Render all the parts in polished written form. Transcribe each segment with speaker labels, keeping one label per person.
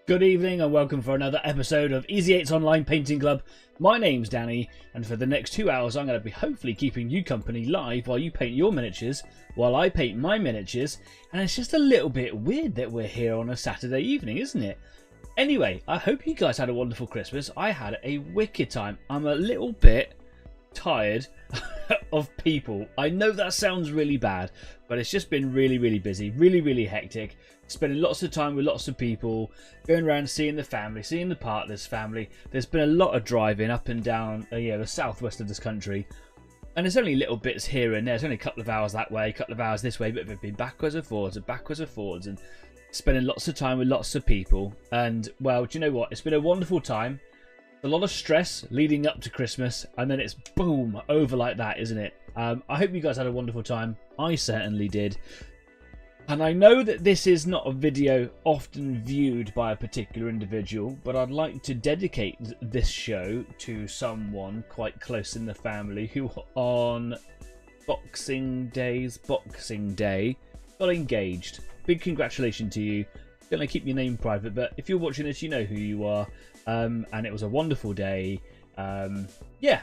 Speaker 1: Good evening and welcome for another episode of Easy 8's Online Painting Club. My name's Danny, and for the next 2 hours I'm going to be hopefully keeping you company live while you paint your miniatures, while I paint my miniatures, and it's just a little bit weird that we're here on a Saturday evening, isn't it? Anyway, I hope you guys had a wonderful Christmas. I had a wicked time. I'm a little bit tired of people. I know that sounds really bad, but it's just been really busy, really hectic. Spending lots of time with lots of people, going around seeing the family, seeing the partner's family. There's been a lot of driving up and down the southwest of this country, and there's only little bits here and there. There's only a couple of hours that way, a couple of hours this way, but we've been backwards and forwards and spending lots of time with lots of people. And well, do you know what, it's been a wonderful time. A lot of stress leading up to Christmas, and then it's boom over like that, isn't it? I hope you guys had a wonderful time. I certainly did. And I know that this is not a video often viewed by a particular individual, but I'd like to dedicate this show to someone quite close in the family who on Boxing Day got engaged. Big congratulations to you. I'm going to keep your name private, but if you're watching this, you know who you are. And it was a wonderful day. Yeah.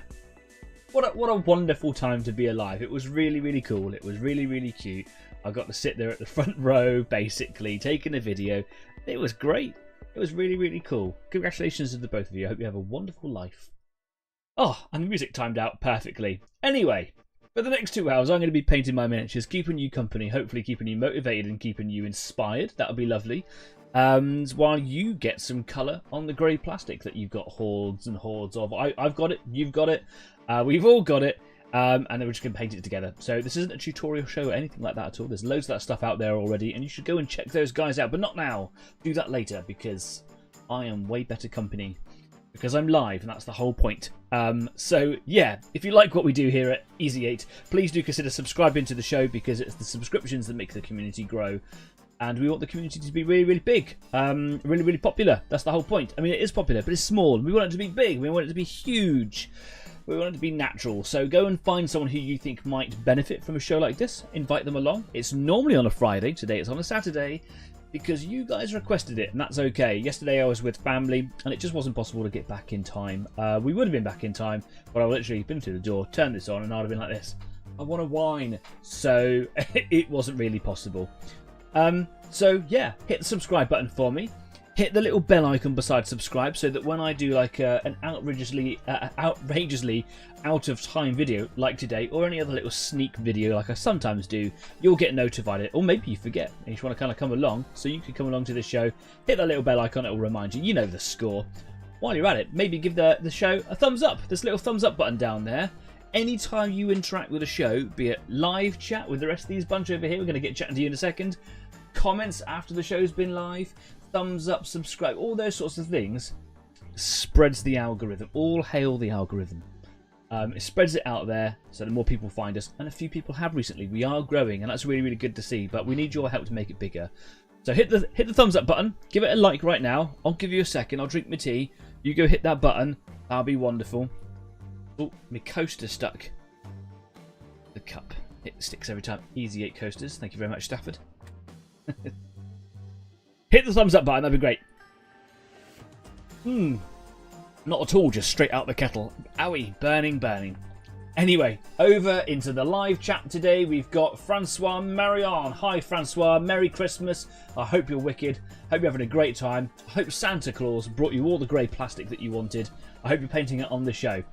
Speaker 1: What a wonderful time to be alive. It was really cool. It was really cute. I got to sit there at the front row, basically, taking a video. It was great. It was really cool. Congratulations to the both of you. I hope you have a wonderful life. Oh, and the music timed out perfectly. Anyway, for the next 2 hours, I'm going to be painting my miniatures, keeping you company, hopefully keeping you motivated and keeping you inspired. That would be lovely. While you get some colour on the grey plastic that you've got hordes and hordes of. I've got it, you've got it, we've all got it. And then we're just going to paint it together. So this isn't a tutorial show or anything like that at all. There's loads of that stuff out there already, and you should go and check those guys out. But not now. Do that later, because I am way better company. Because I'm live, and that's the whole point. So yeah, if you like what we do here at Easy 8, please do consider subscribing to the show, because it's the subscriptions that make the community grow. And we want the community to be really big, really popular. That's the whole point. I mean, it is popular, but it's small. We want it to be big. We want it to be huge. We want it to be natural. So go and find someone who you think might benefit from a show like this. Invite them along. It's normally on a Friday. Today it's on a Saturday, because you guys requested it, and that's okay. Yesterday I was with family, and it just wasn't possible to get back in time. We would have been back in time, but I would literally been to the door, turned this on, and I'd have been like this. I want a wine. So it wasn't really possible. So yeah, hit the subscribe button for me. Hit the little bell icon beside subscribe, so that when I do like an outrageously out of time video like today, or any other little sneak video like I sometimes do, you'll get notified. Or maybe you forget and you just want to kind of come along, so you can come along to the show. Hit that little bell icon, it will remind you. You know the score. While you're at it, maybe give the show a thumbs up. There's a little thumbs up button down there. Anytime you interact with a show, be it live chat with the rest of these bunch over here, we're going to get chatting to you in a second, comments after the show's been live, thumbs up, subscribe, all those sorts of things, spreads the algorithm. All hail the algorithm. It spreads it out there so that more people find us, and a few people have recently. We are growing, and that's really good to see, but we need your help to make it bigger. So hit the thumbs up button, give it a like right now. I'll give you a second, I'll drink my tea, you go hit that button, that'll be wonderful. Oh, my coaster stuck. The cup, it sticks every time. Easy 8 coasters, thank you very much, Stafford. Hit the thumbs up button, that'd be great. Not at all, just straight out the kettle. Owie, burning. Anyway, over into the live chat today. We've got Francois Marion. Hi Francois, Merry Christmas. I hope you're wicked. Hope you're having a great time. I hope Santa Claus brought you all the grey plastic that you wanted. I hope you're painting it on the show.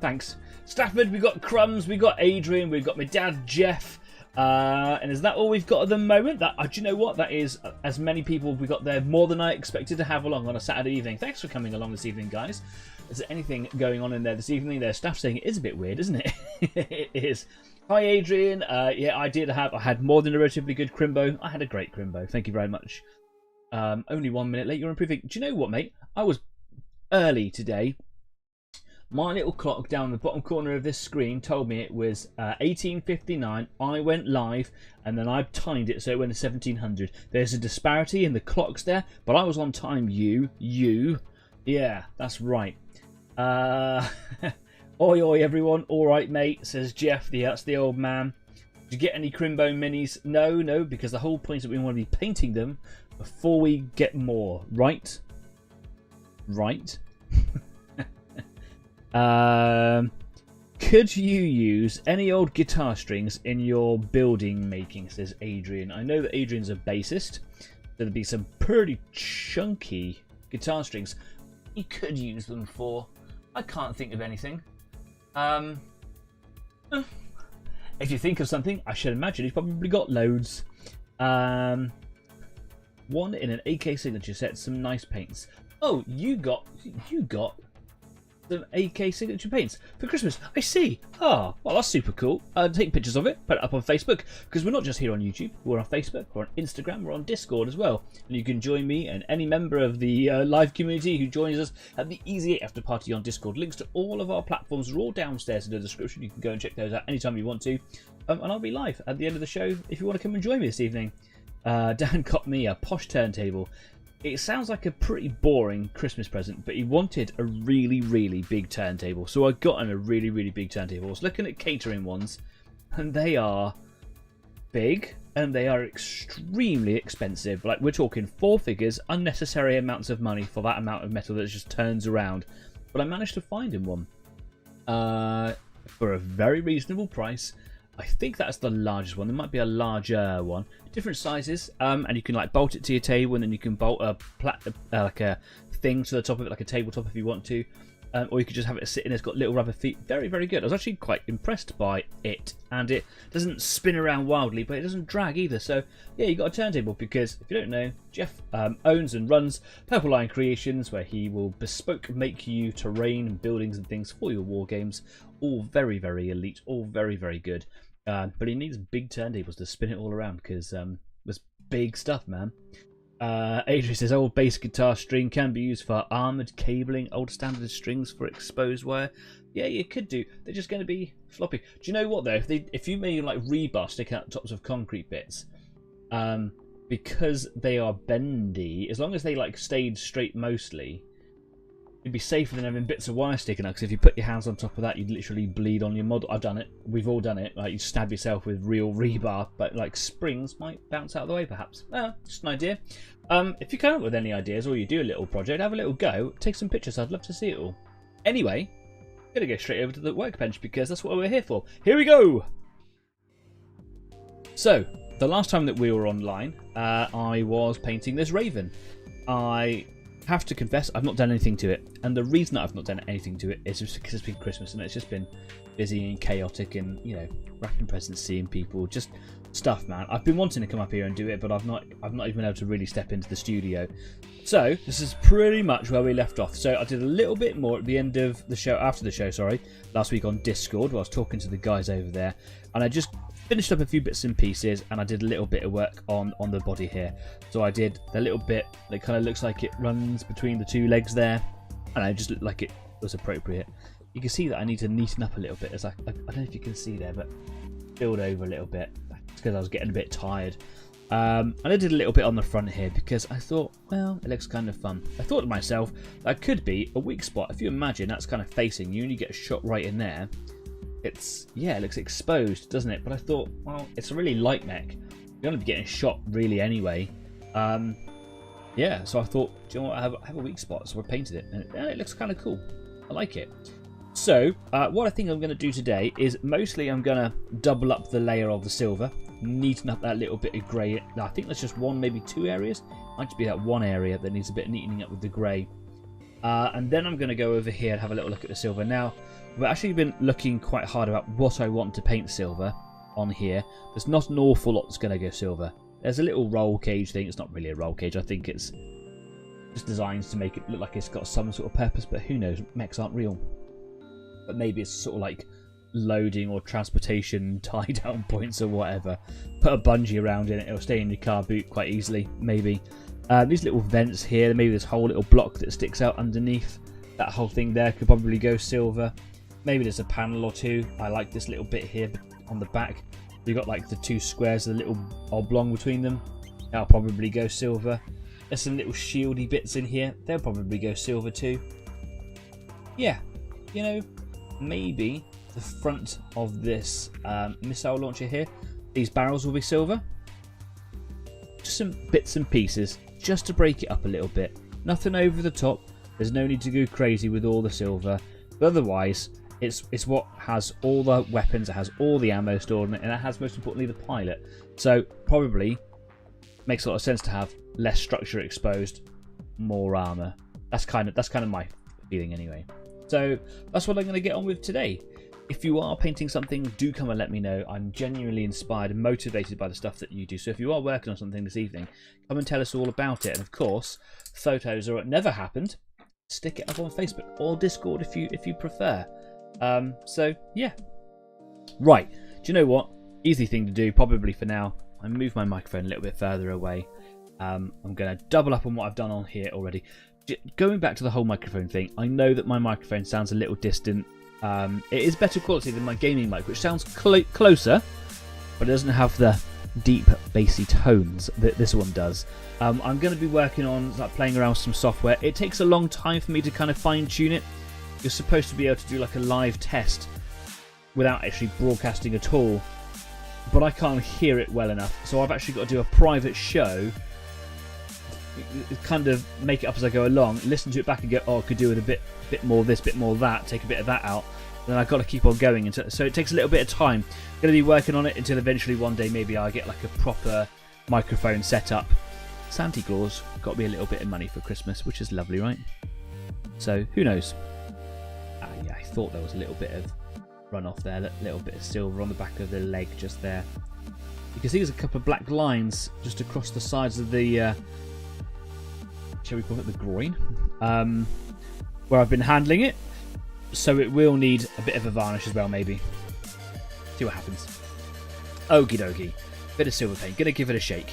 Speaker 1: Thanks. Stafford, we've got Crumbs, we've got Adrian, we've got my dad Jeff. And is that all we've got at the moment? Do you know what? That is as many people we got there, more than I expected to have along on a Saturday evening. Thanks for coming along this evening, guys. Is there anything going on in there this evening? There's staff saying it is a bit weird, isn't it? It is. Hi, Adrian. Yeah, I had more than a relatively good crimbo. I had a great crimbo. Thank you very much. Only 1 minute late. You're improving. Do you know what, mate? I was early today. My little clock down the bottom corner of this screen told me it was 18:59. I went live, and then I timed it so it went to 1700. There's a disparity in the clocks there, but I was on time. You. Yeah, that's right. Oi, everyone. All right, mate, says Jeff. That's the old man. Did you get any Crimbo minis? No, because the whole point is that we want to be painting them before we get more, right? Right. Could you use any old guitar strings in your building making, says Adrian. I know that Adrian's a bassist. There'd be some pretty chunky guitar strings you could use them for. I can't think of anything. If you think of something, I should imagine he's probably got loads. One in an AK signature set, some nice paints. Oh, you got some AK signature paints for Christmas. I see. Oh, well, that's super cool. Take pictures of it, put it up on Facebook, because we're not just here on YouTube. We're on Facebook, we're on Instagram, we're on Discord as well. And you can join me and any member of the live community who joins us at the Easy 8 After Party on Discord. Links to all of our platforms are all downstairs in the description. You can go and check those out anytime you want to. And I'll be live at the end of the show if you want to come and join me this evening. Dan got me a posh turntable. It sounds like a pretty boring Christmas present, but he wanted a really, really big turntable. So I got him a really, really big turntable. I was looking at catering ones, and they are big, and they are extremely expensive. Like, we're talking 4 figures, unnecessary amounts of money for that amount of metal that just turns around. But I managed to find him one for a very reasonable price. I think that's the largest one. There might be a larger one, different sizes, and you can like bolt it to your table, and then you can bolt like a thing to the top of it, like a tabletop if you want to, or you could just have it sitting. It's got little rubber feet. Very, very good. I was actually quite impressed by it, and it doesn't spin around wildly, but it doesn't drag either. So yeah, you got a turntable, because if you don't know, Jeff owns and runs Purple Line Creations, where he will bespoke make you terrain and buildings and things for your war games. All very, very elite, all very, very good. But he needs big turntables to spin it all around, because it's big stuff, man. Adrian says old bass guitar string can be used for armoured cabling, old standard strings for exposed wire. Yeah, you could do. They're just going to be floppy. Do you know what, though? If you made like rebar sticking out the tops of concrete bits, because they are bendy, as long as they like stayed straight mostly, it'd be safer than having bits of wire sticking out, because if you put your hands on top of that, you'd literally bleed on your model. I've done it. We've all done it. Like, you stab yourself with real rebar, but like springs might bounce out of the way, perhaps. Just an idea. If you come up with any ideas, or you do a little project, have a little go, take some pictures. I'd love to see it all. Anyway, I'm gonna go straight over to the workbench, because that's what we're here for. Here we go. So, the last time that we were online, I was painting this raven. I have to confess, I've not done anything to it, and the reason that I've not done anything to it is just because it's been Christmas and it's just been busy and chaotic, and you know, wrapping presents, seeing people, just stuff, man. I've been wanting to come up here and do it, but I've not even been able to really step into the studio. So this is pretty much where we left off. So I did a little bit more at the end of the show, after the show, sorry, last week on Discord, where I was talking to the guys over there, and I just finished up a few bits and pieces, and I did a little bit of work on the body here. So I did the little bit that kind of looks like it runs between the 2 legs there, and I just looked like it was appropriate. You can see that I need to neaten up a little bit, as I don't know if you can see there, but build over a little bit. It's because I was getting a bit tired. And I did a little bit on the front here, because I thought, well, it looks kind of fun. I thought to myself, that could be a weak spot. If you imagine that's kind of facing you and you get a shot right in there, it looks exposed, doesn't it? But I thought, well, it's a really light mech. You're going to be getting shot really anyway. Yeah, so I thought, do you know what, I have a weak spot, so I painted it, and it looks kind of cool. I like it. So, what I think I'm going to do today is mostly I'm going to double up the layer of the silver, neaten up that little bit of grey. I think that's just 1, maybe 2 areas. Might just be that 1 area that needs a bit of neatening up with the grey. And then I'm going to go over here and have a little look at the silver. Now, I've actually been looking quite hard about what I want to paint silver on here. There's not an awful lot that's going to go silver. There's a little roll cage thing. It's not really a roll cage. I think it's just designed to make it look like it's got some sort of purpose, but who knows? Mechs aren't real. But maybe it's sort of like loading or transportation tie-down points or whatever. Put a bungee around it, it'll stay in your car boot quite easily, maybe. These little vents here, maybe this whole little block that sticks out underneath. That whole thing there could probably go silver. Maybe there's a panel or 2. I like this little bit here on the back. You've got like the 2 squares, the little oblong between them. That'll probably go silver. There's some little shieldy bits in here. They'll probably go silver too. Yeah, you know, maybe the front of this missile launcher here, these barrels will be silver. Just some bits and pieces, just to break it up a little bit. Nothing over the top, There's no need to go crazy with all the silver. But otherwise, it's what has all the weapons, it has all the ammo stored in it, and it has, most importantly, the pilot. So probably makes a lot of sense to have less structure exposed, more armor. That's kind of my feeling anyway. So that's what I'm going to get on with today. If you are painting something, do come and let me know. I'm genuinely inspired and motivated by the stuff that you do. So if you are working on something this evening, come and tell us all about it. And of course, photos or it never happened, stick it up on Facebook or Discord if you prefer. So yeah. Right. Do you know what? Easy thing to do probably for now. I move my microphone a little bit further away. I'm going to double up on what I've done on here already. Going back to the whole microphone thing, I know that my microphone sounds a little distant. It is better quality than my gaming mic, which sounds closer, but it doesn't have the deep bassy tones that this one does. I'm going to be working on playing around with some software. It takes a long time for me to kind of fine tune it. You're supposed to be able to do like a live test without actually broadcasting at all, but I can't hear it well enough, so I've actually got to do a private show, kind of make it up as I go along, listen to it back and go, oh, I could do with a bit more of this, bit more of that, take a bit of that out. And then I've got to keep on going, so it takes a little bit of time. I'm going to be working on it until eventually one day maybe I'll get like a proper microphone set up. Santa Claus got me a little bit of money for Christmas, which is lovely, right? So who knows? Yeah, I thought there was a little bit of runoff there, a little bit of silver on the back of the leg just there. You can see there's a couple of black lines just across the sides of the shall we call it the groin, where I've been handling it, so it will need a bit of a varnish as well, maybe. See what happens. Okie dokie. Bit of silver paint, gonna give it a shake.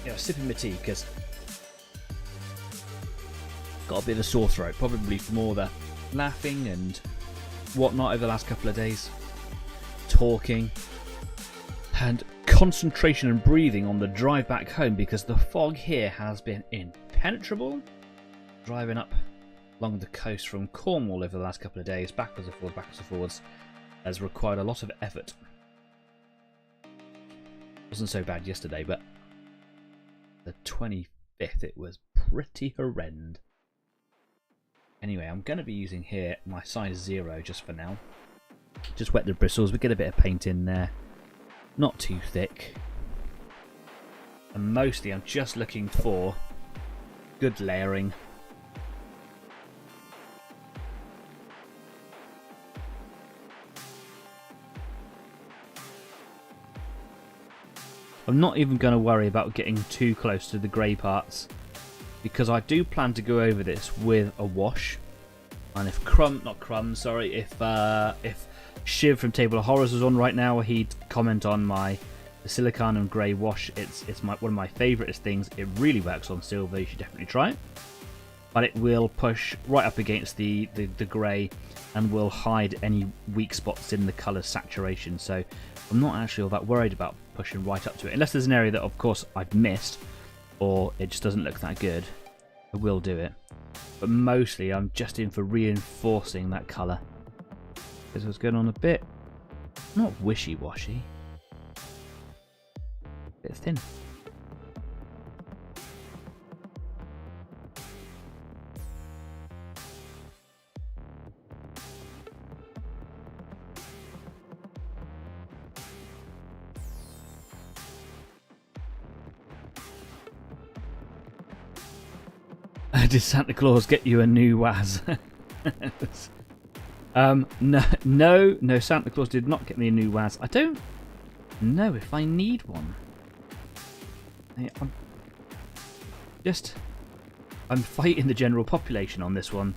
Speaker 1: Yeah, sipping my tea because got a bit of a sore throat, probably from all the laughing and whatnot over the last couple of days, talking and concentration and breathing on the drive back home because the fog here has been impenetrable. Driving up along the coast from Cornwall over the last couple of days, backwards and forwards, has required a lot of effort. Wasn't so bad yesterday, but the 25th it was pretty horrendous. Anyway, I'm going to be using here my size 0 just for now. Just wet the bristles, we get a bit of paint in there. Not too thick. And mostly I'm just looking for good layering. I'm not even going to worry about getting too close to the grey parts, because I do plan to go over this with a wash. And if if Shiv from Table of Horrors was on right now, he'd comment on my silicone and grey wash. It's one of my favourite things. It really works on silver. You should definitely try it. But it will push right up against the grey and will hide any weak spots in the colour saturation. So I'm not actually all that worried about pushing right up to it. Unless there's an area that, of course, I've missed or it just doesn't look that good, I will do it. But mostly I'm just in for reinforcing that colour. This was going on a bit, not wishy-washy, a bit thin. Did Santa Claus get you a new Waz? No, Santa Claus did not get me a new Waz. I don't know if I need one. I'm fighting the general population on this one.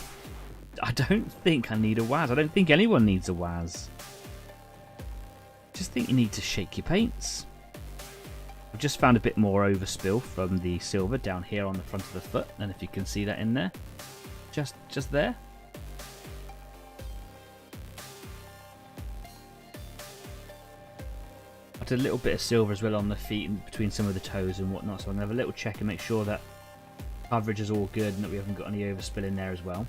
Speaker 1: I don't think I need a Waz. I don't think anyone needs a Waz. I just think you need to shake your paints. I've just found a bit more overspill from the silver down here on the front of the foot, and if you can see that in there, just there. I did a little bit of silver as well on the feet and between some of the toes and whatnot, so I'm going to have a little check and make sure that coverage is all good and that we haven't got any overspill in there as well.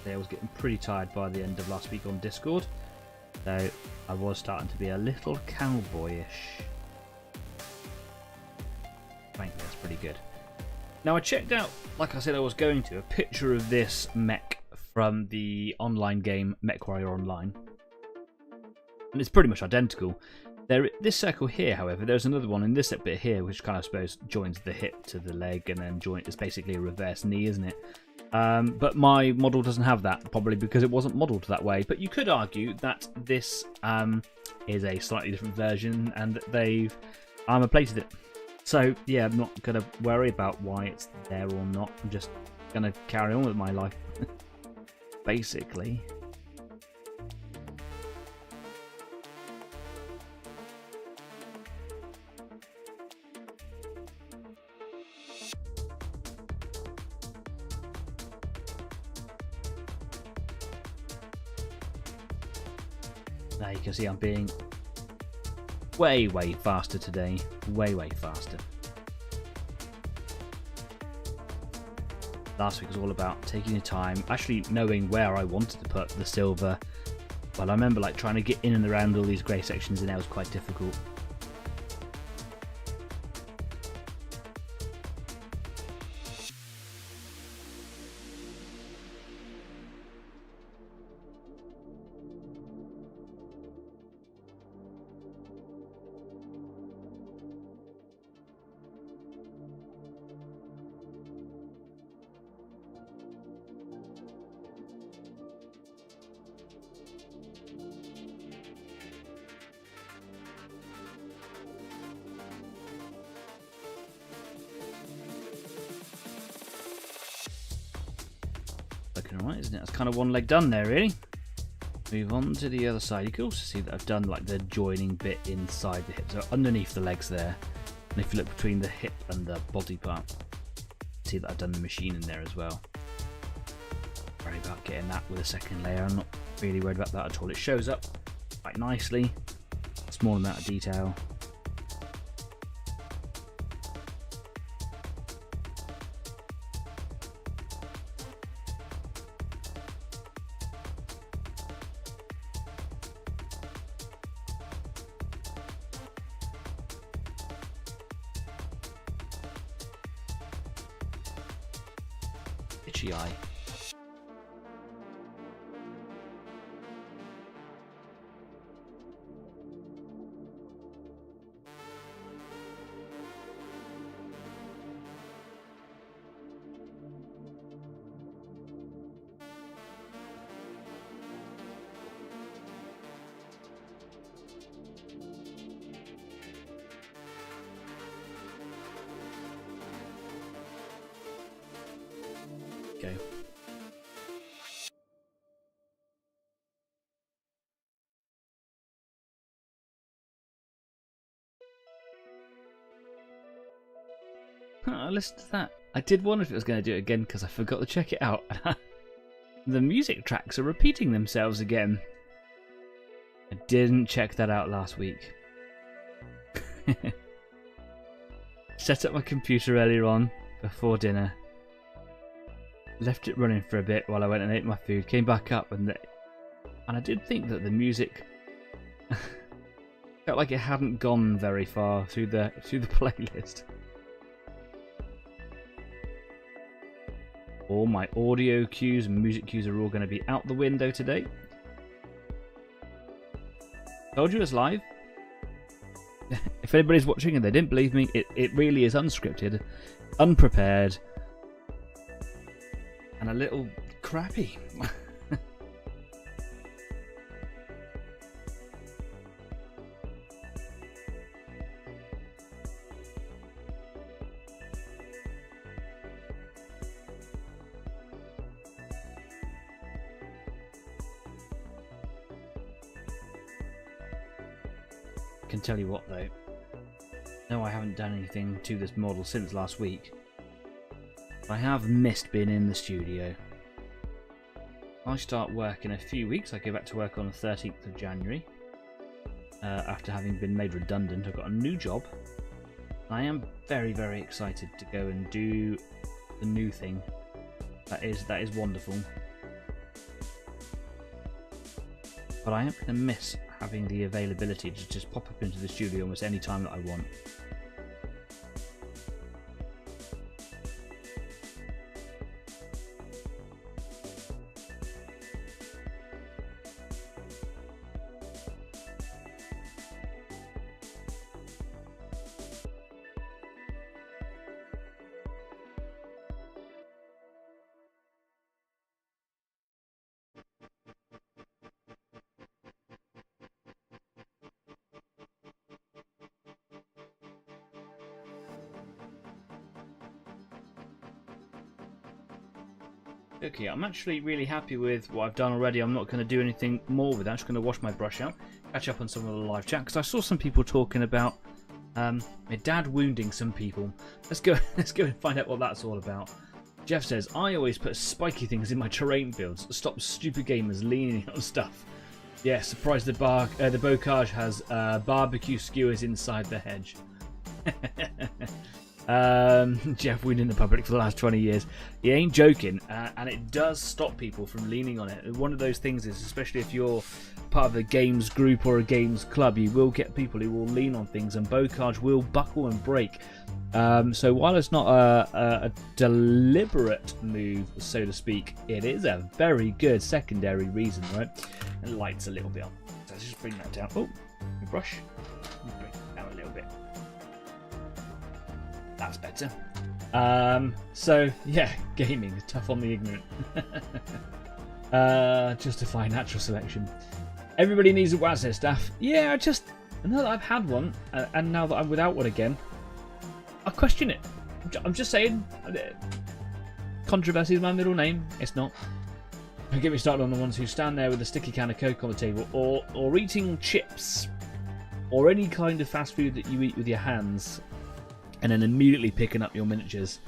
Speaker 1: I was getting pretty tired by the end of last week on Discord, so I was starting to be a little cowboyish. Frankly, that's pretty good. Now, I checked out, like I said I was going to, a picture of this mech from the online game MechWarrior Online. And it's pretty much identical. This circle here, however, there's another one in this bit here, which kind of, I suppose, joins the hip to the leg and then it's basically a reverse knee, isn't it? But my model doesn't have that, probably because it wasn't modelled that way. But you could argue that this is a slightly different version and that they've armour-plated it. So, yeah, I'm not going to worry about why it's there or not. I'm just going to carry on with my life, basically. Now you can see I'm being way faster today. Way faster. Last week was all about taking your time, actually knowing where I wanted to put the silver. Well, I remember like trying to get in and around all these grey sections and that was quite difficult. Looking alright, isn't it? That's kind of one leg done there, really. Move on to the other side. You can also see that I've done like the joining bit inside the hip, so underneath the legs there. And if you look between the hip and the body part, see that I've done the machine in there as well. Worry about getting that with a second layer. I'm not really worried about that at all. It shows up quite nicely. Small amount of detail. Itchy eye. Go. Listen to that. I did wonder if it was going to do it again because I forgot to check it out. The music tracks are repeating themselves again. I didn't check that out last week. Set up my computer earlier on before dinner. Left it running for a bit while I went and ate my food. Came back up and I did think that the music felt like it hadn't gone very far through the playlist. All my audio cues and music cues are all going to be out the window today. Told you it's live. If anybody's watching and they didn't believe me, it really is unscripted, unprepared, and a little crappy. Can tell you what though, no, I haven't done anything to this model since last week. I have missed being in the studio. I start work in a few weeks. I go back to work on the 13th of January. After having been made redundant, I've got a new job. I am very, very excited to go and do the new thing. That is wonderful. But I am going to miss having the availability to just pop up into the studio almost any time that I want. Okay, I'm actually really happy with what I've done already. I'm not going to do anything more with that. I'm just going to wash my brush out, catch up on some of the live chat, because I saw some people talking about my dad wounding some people. Let's go and find out what that's all about. Jeff says, I always put spiky things in my terrain builds to stop stupid gamers leaning on stuff. Yeah, surprised the bocage has barbecue skewers inside the hedge. Jeff winning the public for the last 20 years. He ain't joking, and it does stop people from leaning on it. One of those things is, especially if you're part of a games group or a games club, you will get people who will lean on things, and bocage will buckle and break. So while it's not a deliberate move, so to speak, it is a very good secondary reason, right? And lights a little bit on. So let's just bring that down. Oh, my brush. Bring it down a little bit. That's better. So yeah, gaming is tough on the ignorant. Justify natural selection. Everybody needs a WAS, says staff. Yeah, now that I've had one, and now that I'm without one again, I question it. I'm just saying. Controversy is my middle name. It's not. Don't get me started on the ones who stand there with a sticky can of Coke on the table, or eating chips, or any kind of fast food that you eat with your hands, and then immediately picking up your miniatures.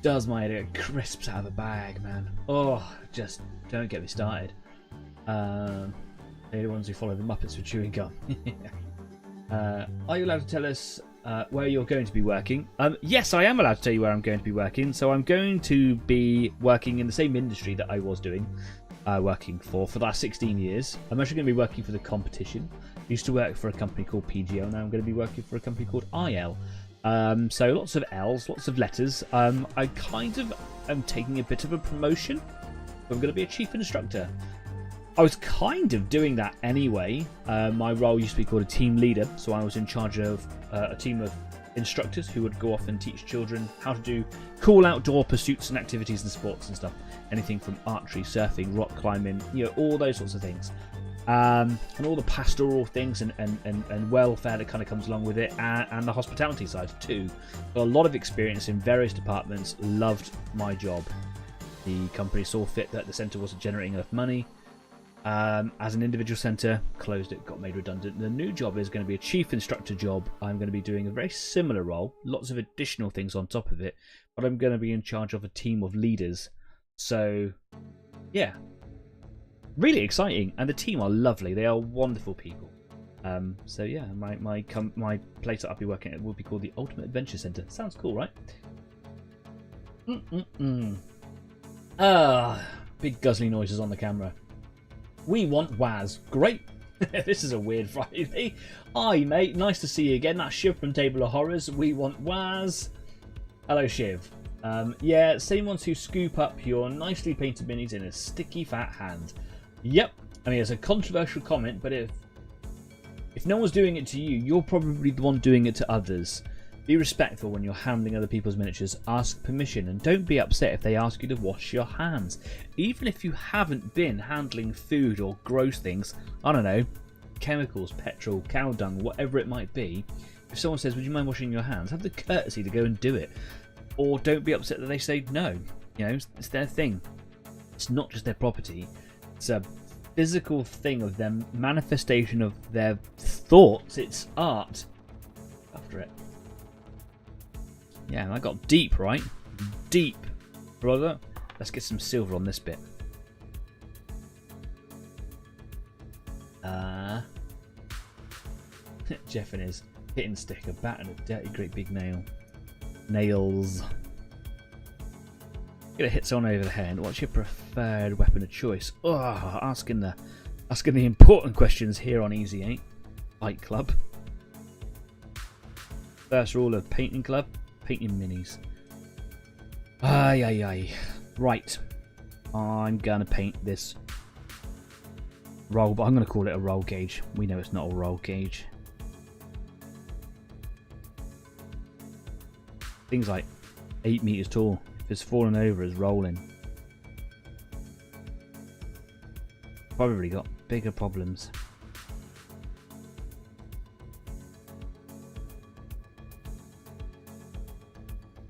Speaker 1: Does my head get crisps out of a bag, man. Oh, just don't get me started. They're the ones who follow the Muppets for chewing gum. Are you allowed to tell us where you're going to be working? Yes, I am allowed to tell you where I'm going to be working. So I'm going to be working in the same industry that I was working for the last 16 years. I'm actually going to be working for the competition. I used to work for a company called PGL. Now I'm going to be working for a company called IL. So lots of L's, lots of letters. I kind of am taking a bit of a promotion. I'm going to be a chief instructor. I was kind of doing that anyway. My role used to be called a team leader, so I was in charge of a team of instructors who would go off and teach children how to do cool outdoor pursuits and activities and sports and stuff. Anything from archery, surfing, rock climbing, all those sorts of things. And all the pastoral things and welfare that kind of comes along with it, and the hospitality side too. Got a lot of experience in various departments. Loved my job. The company saw fit that the centre wasn't generating enough money. As an individual centre, closed it, got made redundant. The new job is going to be a chief instructor job. I'm going to be doing a very similar role, lots of additional things on top of it, but I'm going to be in charge of a team of leaders. So, yeah, really exciting, and the team are lovely. They are wonderful people. So yeah, my place that I'll be working at will be called the Ultimate Adventure Centre. Sounds cool, right? Big guzzly noises on the camera. We want WAS. Great. This is a weird Friday. Hi, mate. Nice to see you again. That's Shiv from Table of Horrors. We want WAS. Hello, Shiv. Yeah, same ones who scoop up your nicely painted minis in a sticky fat hand. Yep. I mean, it's a controversial comment, but if no one's doing it to you, you're probably the one doing it to others. Be respectful when you're handling other people's miniatures. Ask permission, and don't be upset if they ask you to wash your hands. Even if you haven't been handling food or gross things, I don't know, chemicals, petrol, cow dung, whatever it might be. If someone says, would you mind washing your hands? Have the courtesy to go and do it. Or don't be upset that they say no. It's their thing. It's not just their property. It's a physical thing of them, manifestation of their thoughts. It's art. After it. Yeah, I got deep, right? Deep, brother. Let's get some silver on this bit. Jeff and his hitting stick, a bat and a dirty great big nail. Nails. Gonna hit someone over the head. What's your preferred weapon of choice? Oh, asking the important questions here on Easy 8 Fight Club. First rule of Painting Club. Painting minis. Aye. Right. I'm gonna paint this roll, but I'm gonna call it a roll gauge. We know it's not a roll gauge. Things like 8 meters tall. If it's fallen over, it's rolling. Probably got bigger problems.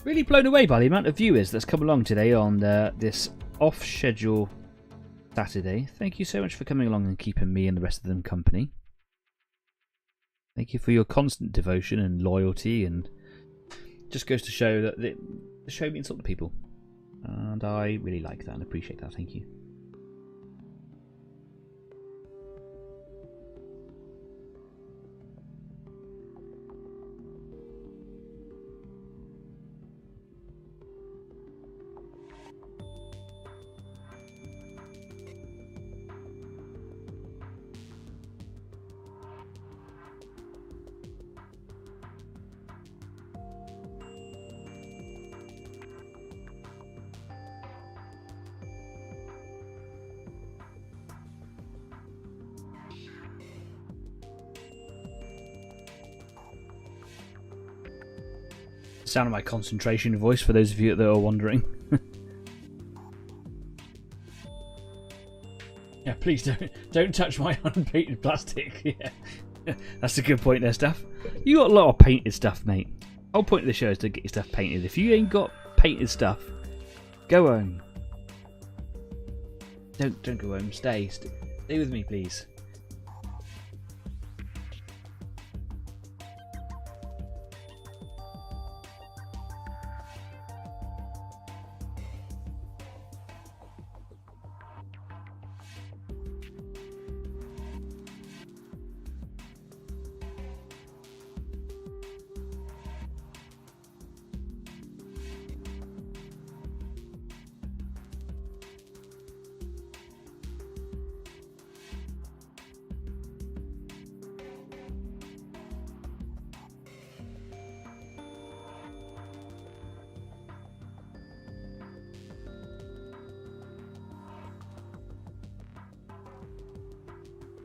Speaker 1: Really blown away by the amount of viewers that's come along today on this off-schedule Saturday. Thank you so much for coming along and keeping me and the rest of them company. Thank you for your constant devotion and loyalty, and just goes to show that the show means a lot to people. And I really like that and appreciate that. Thank you. Sound of my concentration voice for those of you that are wondering. Yeah, please don't touch my unpainted plastic. Yeah, that's a good point there, Steph. You got a lot of painted stuff, mate. Whole point of the show is to get your stuff painted. If you ain't got painted stuff, go home. Don't go home. Stay with me, please.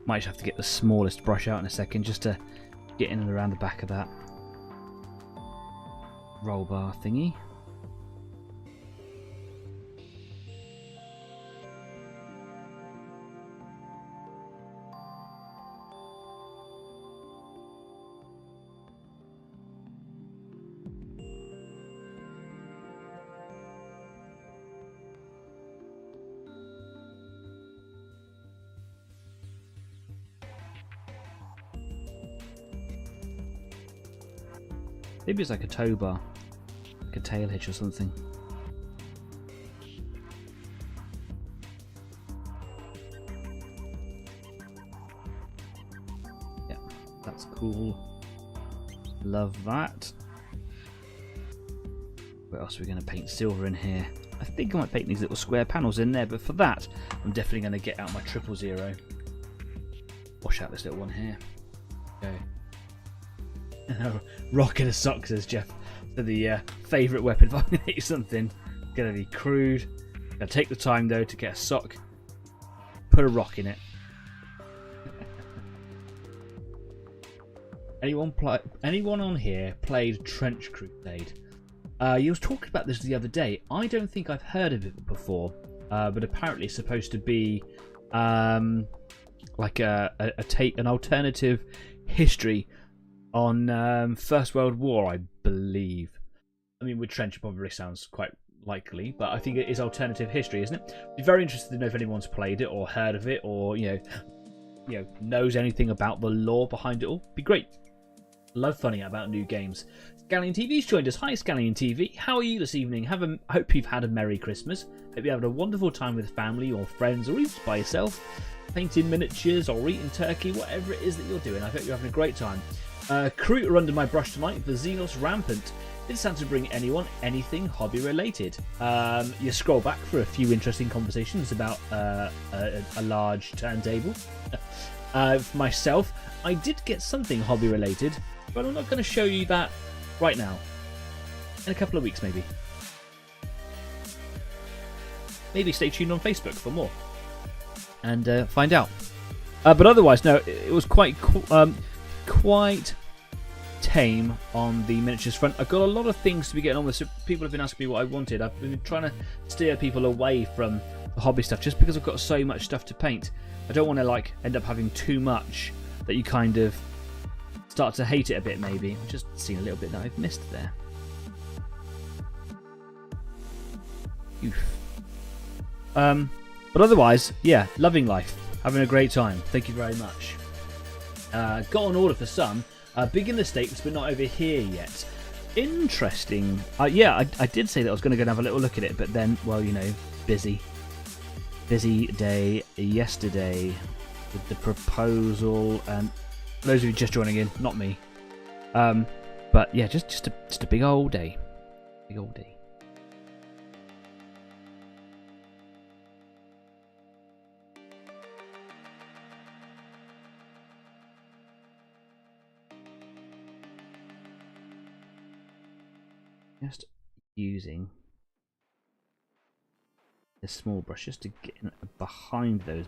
Speaker 1: Might just have to get the smallest brush out in a second just to get in and around the back of that roll bar thingy. Maybe it's like a tow bar, like a tail hitch or something. Yeah, that's cool. Love that. What else are we going to paint silver in here? I think I might paint these little square panels in there, but for that, I'm definitely going to get out my 000. Wash out this little one here. Go. Rock in a sock, says Jeff. So the favourite weapon, if I'm going to hit something, it's going to be crude. Gotta take the time though to get a sock, put a rock in it. Anyone on here played Trench Crusade? You was talking about this the other day. I don't think I've heard of it before, but apparently it's supposed to be like an alternative history on First World War, I believe. I mean, with Trench probably sounds quite likely, but I think it is alternative history, isn't it? I'd be very interested to know if anyone's played it or heard of it, or you know knows anything about the lore behind it all. Be great. Love finding out about new games. Scallion TV's joined us. Hi, Scallion TV. How are you this evening? Hope you've had a Merry Christmas. Hope you're having a wonderful time with family or friends, or even by yourself, painting miniatures or eating turkey, whatever it is that you're doing. I hope you're having a great time. Crew are under my brush tonight for Xenos Rampant. Did Santa bring anyone anything hobby related? You scroll back for a few interesting conversations about a large turntable. For myself, I did get something hobby related, but I'm not going to show you that right now. In a couple of weeks, maybe. Maybe stay tuned on Facebook for more and find out. But otherwise, no, it was quite tame on the miniatures front. I've got a lot of things to be getting on with, so people have been asking me what I wanted. I've been trying to steer people away from the hobby stuff just because I've got so much stuff to paint. I don't want to end up having too much that you kind of start to hate it a bit, maybe. I've just seen a little bit that I've missed there. Oof. But otherwise, yeah, loving life, having a great time. Thank you very much. Got on order for some. Big in the States, but not over here yet. Interesting. Yeah, I did say that I was going to go and have a little look at it, but then, well, you know, busy. Busy day yesterday with the proposal, and those of you just joining in, not me. But yeah, just a big old day. Big old day. Just using this small brush just to get in behind those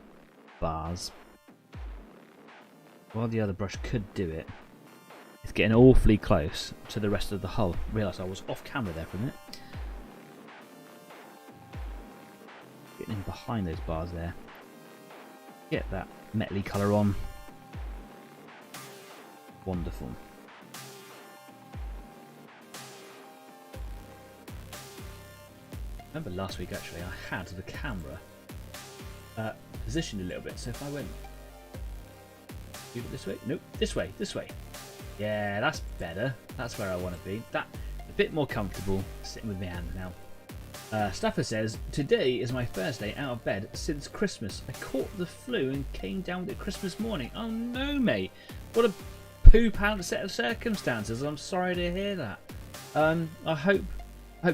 Speaker 1: bars. While the other brush could do it, it's getting awfully close to the rest of the hull. Realised I was off camera there for a minute. Getting in behind those bars there. Get that metally colour on. Wonderful. I remember last week actually I had the camera positioned a little bit, so if I went move it this way, nope, this way, yeah, that's better, that's where I want to be, that a bit more comfortable sitting with my hand now. Staffer says, today is my first day out of bed since Christmas. I caught the flu and came down with it Christmas morning. Oh no, mate, what a poop-out set of circumstances. I'm sorry to hear that. I hope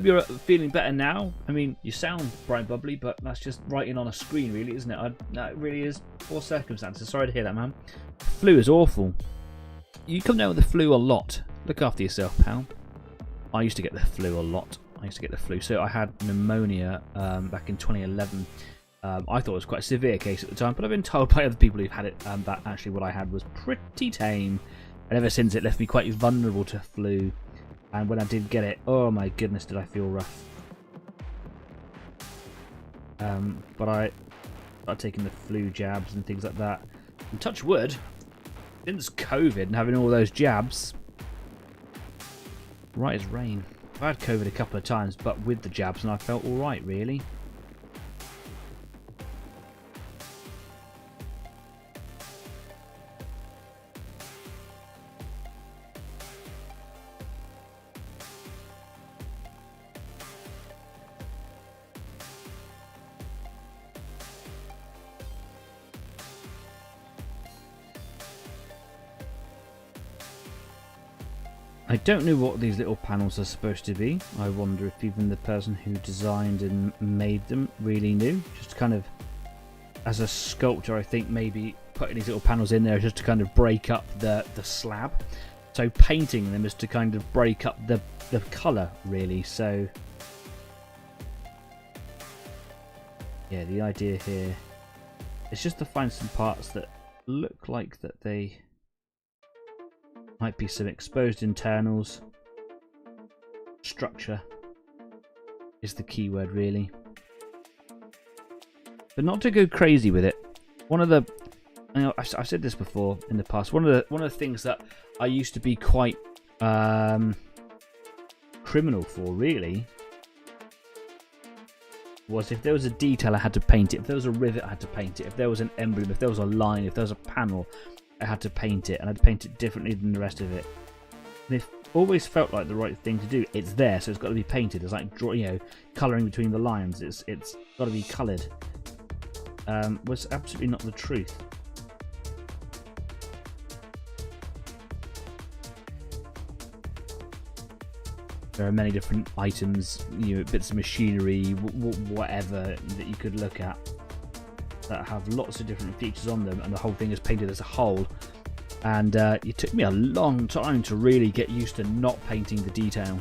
Speaker 1: you're feeling better now. I mean, you sound bright and bubbly, but that's just writing on a screen, really, isn't it? That really is poor circumstances. Sorry to hear that, man. Flu is awful. You come down with the flu a lot. Look after yourself, pal. I used to get the flu a lot. So I had pneumonia back in 2011. I thought it was quite a severe case at the time, but I've been told by other people who've had it that actually what I had was pretty tame. And ever since, it left me quite vulnerable to flu. And when I did get it, oh my goodness, did I feel rough. But I started taking the flu jabs and things like that. And touch wood, since COVID and having all those jabs, right as rain. I've had COVID a couple of times, but with the jabs, and I felt alright, really. I don't know what these little panels are supposed to be. I wonder if even the person who designed and made them really knew. Just kind of, as a sculptor, I think maybe putting these little panels in there just to kind of break up the slab. So painting them is to kind of break up the colour, really. So yeah, the idea here is just to find some parts that look like that they might be some exposed internals. Structure is the key word, really. But not to go crazy with it. One of the, you know, I've said this before in the past. One of the things that I used to be quite criminal for, really, was if there was a detail I had to paint it. If there was a rivet, I had to paint it. If there was an emblem, if there was a line, if there was a panel, I had to paint it, and I'd paint it differently than the rest of it. And it always felt like the right thing to do. It's there, so it's got to be painted. It's like colouring between the lines. It's got to be coloured. Was absolutely not the truth. There are many different items, bits of machinery, whatever that you could look at, that have lots of different features on them, and the whole thing is painted as a whole. And it took me a long time to really get used to not painting the detail.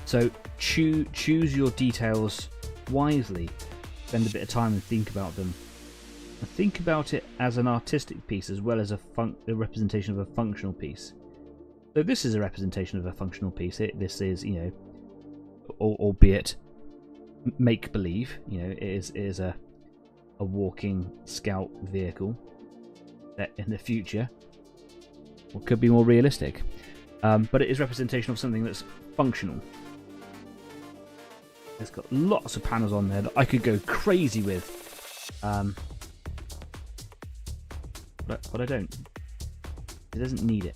Speaker 1: So choose your details wisely. Spend a bit of time and think about them. And think about it as an artistic piece as well as a representation of a functional piece. So this is a representation of a functional piece. This is, albeit make-believe. It is a walking scout vehicle that in the future could be more realistic, but it is representation of something that's functional. It's got lots of panels on there that I could go crazy with. But I don't. It doesn't need it.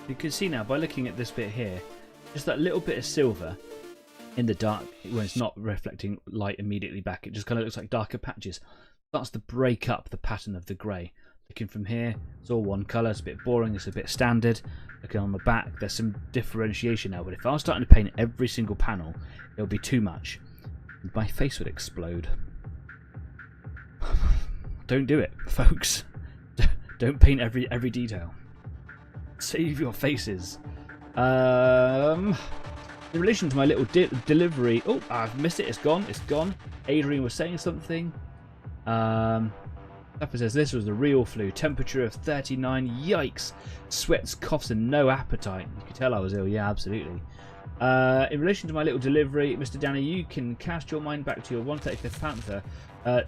Speaker 1: You can see now by looking at this bit here, just that little bit of silver in the dark when it's not reflecting light immediately back. It just kind of looks like darker patches. Starts to break up the pattern of the grey. Looking from here, it's all one colour. It's a bit boring. It's a bit standard. Looking on the back, there's some differentiation now. But if I was starting to paint every single panel, it would be too much. My face would explode. Don't do it, folks. Don't paint every detail. Save your faces. In relation to my little delivery... Oh, I've missed it. It's gone. It's gone. Adrian was saying something. Pepper says this was the real flu. Temperature of 39. Yikes. Sweats, coughs, and no appetite. You could tell I was ill. Yeah, absolutely. In relation to my little delivery, Mr. Danny, you can cast your mind back to your 135th Panther.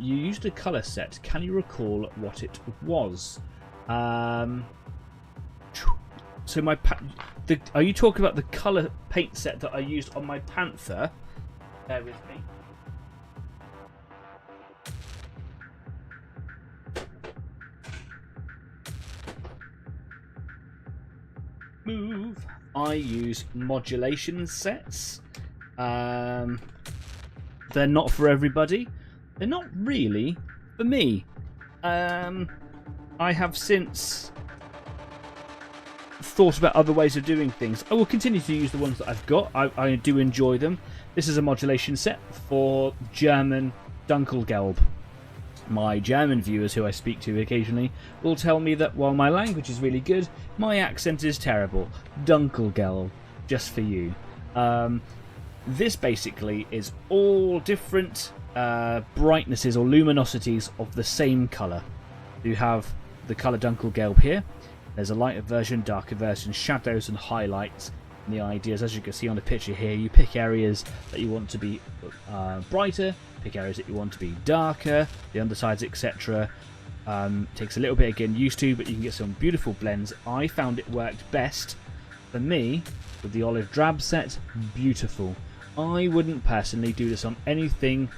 Speaker 1: You used a colour set. Can you recall what it was? So are you talking about the colour paint set that I used on my Panther? Bear with me. Move. I use modulation sets. They're not for everybody. They're not really for me. I have since thought about other ways of doing things. I will continue to use the ones that I've got. I do enjoy them. This is a modulation set for German Dunkelgelb. My German viewers who I speak to occasionally will tell me that while my language is really good, my accent is terrible. Dunkelgelb, just for you. This basically is all different brightnesses or luminosities of the same colour. You have the colour Dunkelgelb here. There's a lighter version, darker version, shadows and highlights. And the idea is, as you can see on the picture here, you pick areas that you want to be brighter, pick areas that you want to be darker, the undersides, etc. Takes a little bit of getting used to, but you can get some beautiful blends. I found it worked best for me with the olive drab set. Beautiful. I wouldn't personally do this on anything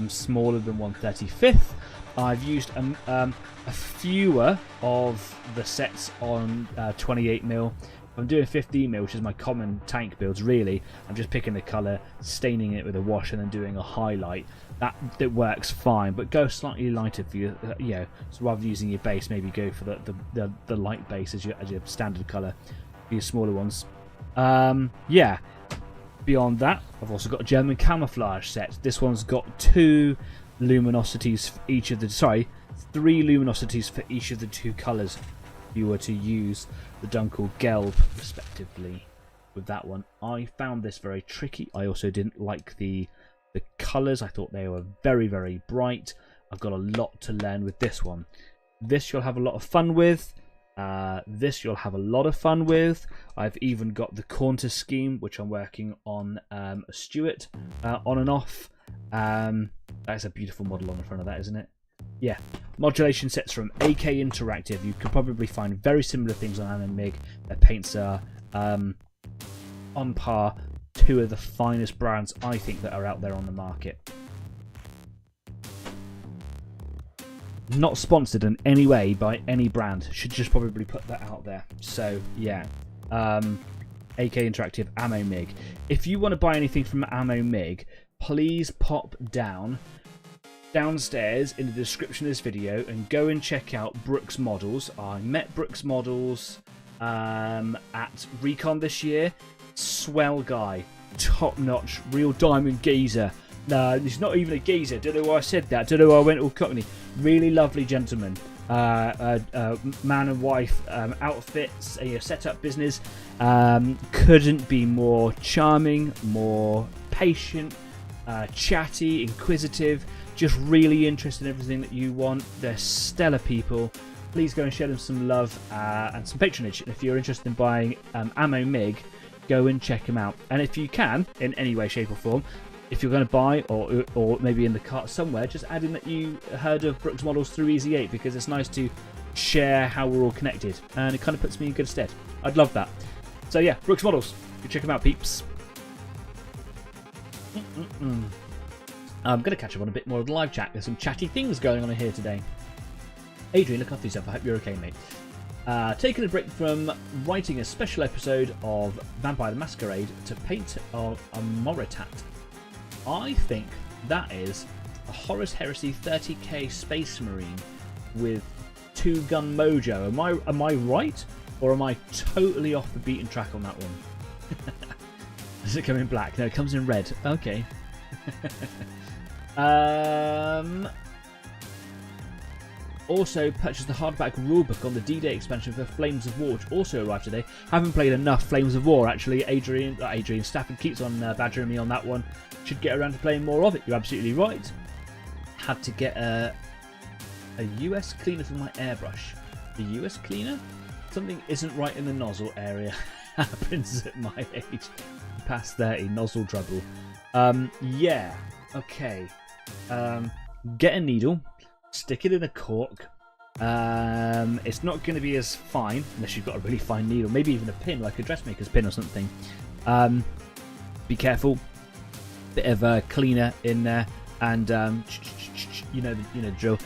Speaker 1: smaller than 1/35th. I've used a fewer of the sets on 28mm. I'm doing 15mm, which is my common tank builds, really. I'm just picking the colour, staining it with a wash, and then doing a highlight. That works fine, but go slightly lighter for your, so rather than using your base, maybe go for the light base as your standard colour for your smaller ones. Yeah. Beyond that, I've also got a German camouflage set. This one's got three luminosities for each of the two colours if you were to use the Dunkelgelb respectively with that one. I found this very tricky. I also didn't like the colours. I thought they were very, very bright. I've got a lot to learn with this one. This you'll have a lot of fun with. This you'll have a lot of fun with. I've even got the Contour scheme, which I'm working on a Stuart on and off. That's a beautiful model on the front of that, isn't it? Yeah. Modulation sets from AK Interactive. You can probably find very similar things on Animig. Their paints are on par. Two of the finest brands I think that are out there on the market. Not sponsored in any way by any brand. Should just probably put that out there. So yeah, AK Interactive Ammo MiG. If you want to buy anything from Ammo MiG, please pop downstairs in the description of this video and go and check out Brooks Models. I met Brooks Models at Recon this year. Swell guy, top notch, real diamond geezer. No, he's not even a geezer. Don't know why I said that. Don't know why I went all cockney. Really lovely gentleman. Man and wife outfits, a setup business. Couldn't be more charming, more patient, chatty, inquisitive. Just really interested in everything that you want. They're stellar people. Please go and show them some love and some patronage. And if you're interested in buying Ammo MiG, go and check them out. And if you can, in any way, shape or form, if you're going to buy or maybe in the cart somewhere, just add in that you heard of Brooks Models through Easy 8, because it's nice to share how we're all connected, and it kind of puts me in good stead. I'd love that. So yeah, Brooks Models, go check them out, peeps. I'm going to catch up on a bit more of the live chat. There's some chatty things going on here today. Adrian, look after yourself. I hope you're okay, mate. Taking a break from writing a special episode of Vampire the Masquerade to paint a Moritat. I think that is a Horus Heresy 30k Space Marine with 2-gun mojo. Am I right, or am I totally off the beaten track on that one? Does it come in black? No, it comes in red. Okay. Also purchased the hardback rulebook on the D-Day expansion for Flames of War, which also arrived today. Haven't played enough Flames of War, actually. Adrian Stafford keeps on badgering me on that one. Should get around to playing more of it. You're absolutely right. Had to get a US cleaner for my airbrush. The US cleaner? Something isn't right in the nozzle area. Happens at my age. Past 30, nozzle trouble. Yeah. Okay. Get a needle. Stick it in a cork. It's not going to be as fine unless you've got a really fine needle. Maybe even a pin, like a dressmaker's pin or something. Be careful. Bit of a cleaner in there, and you know the drill.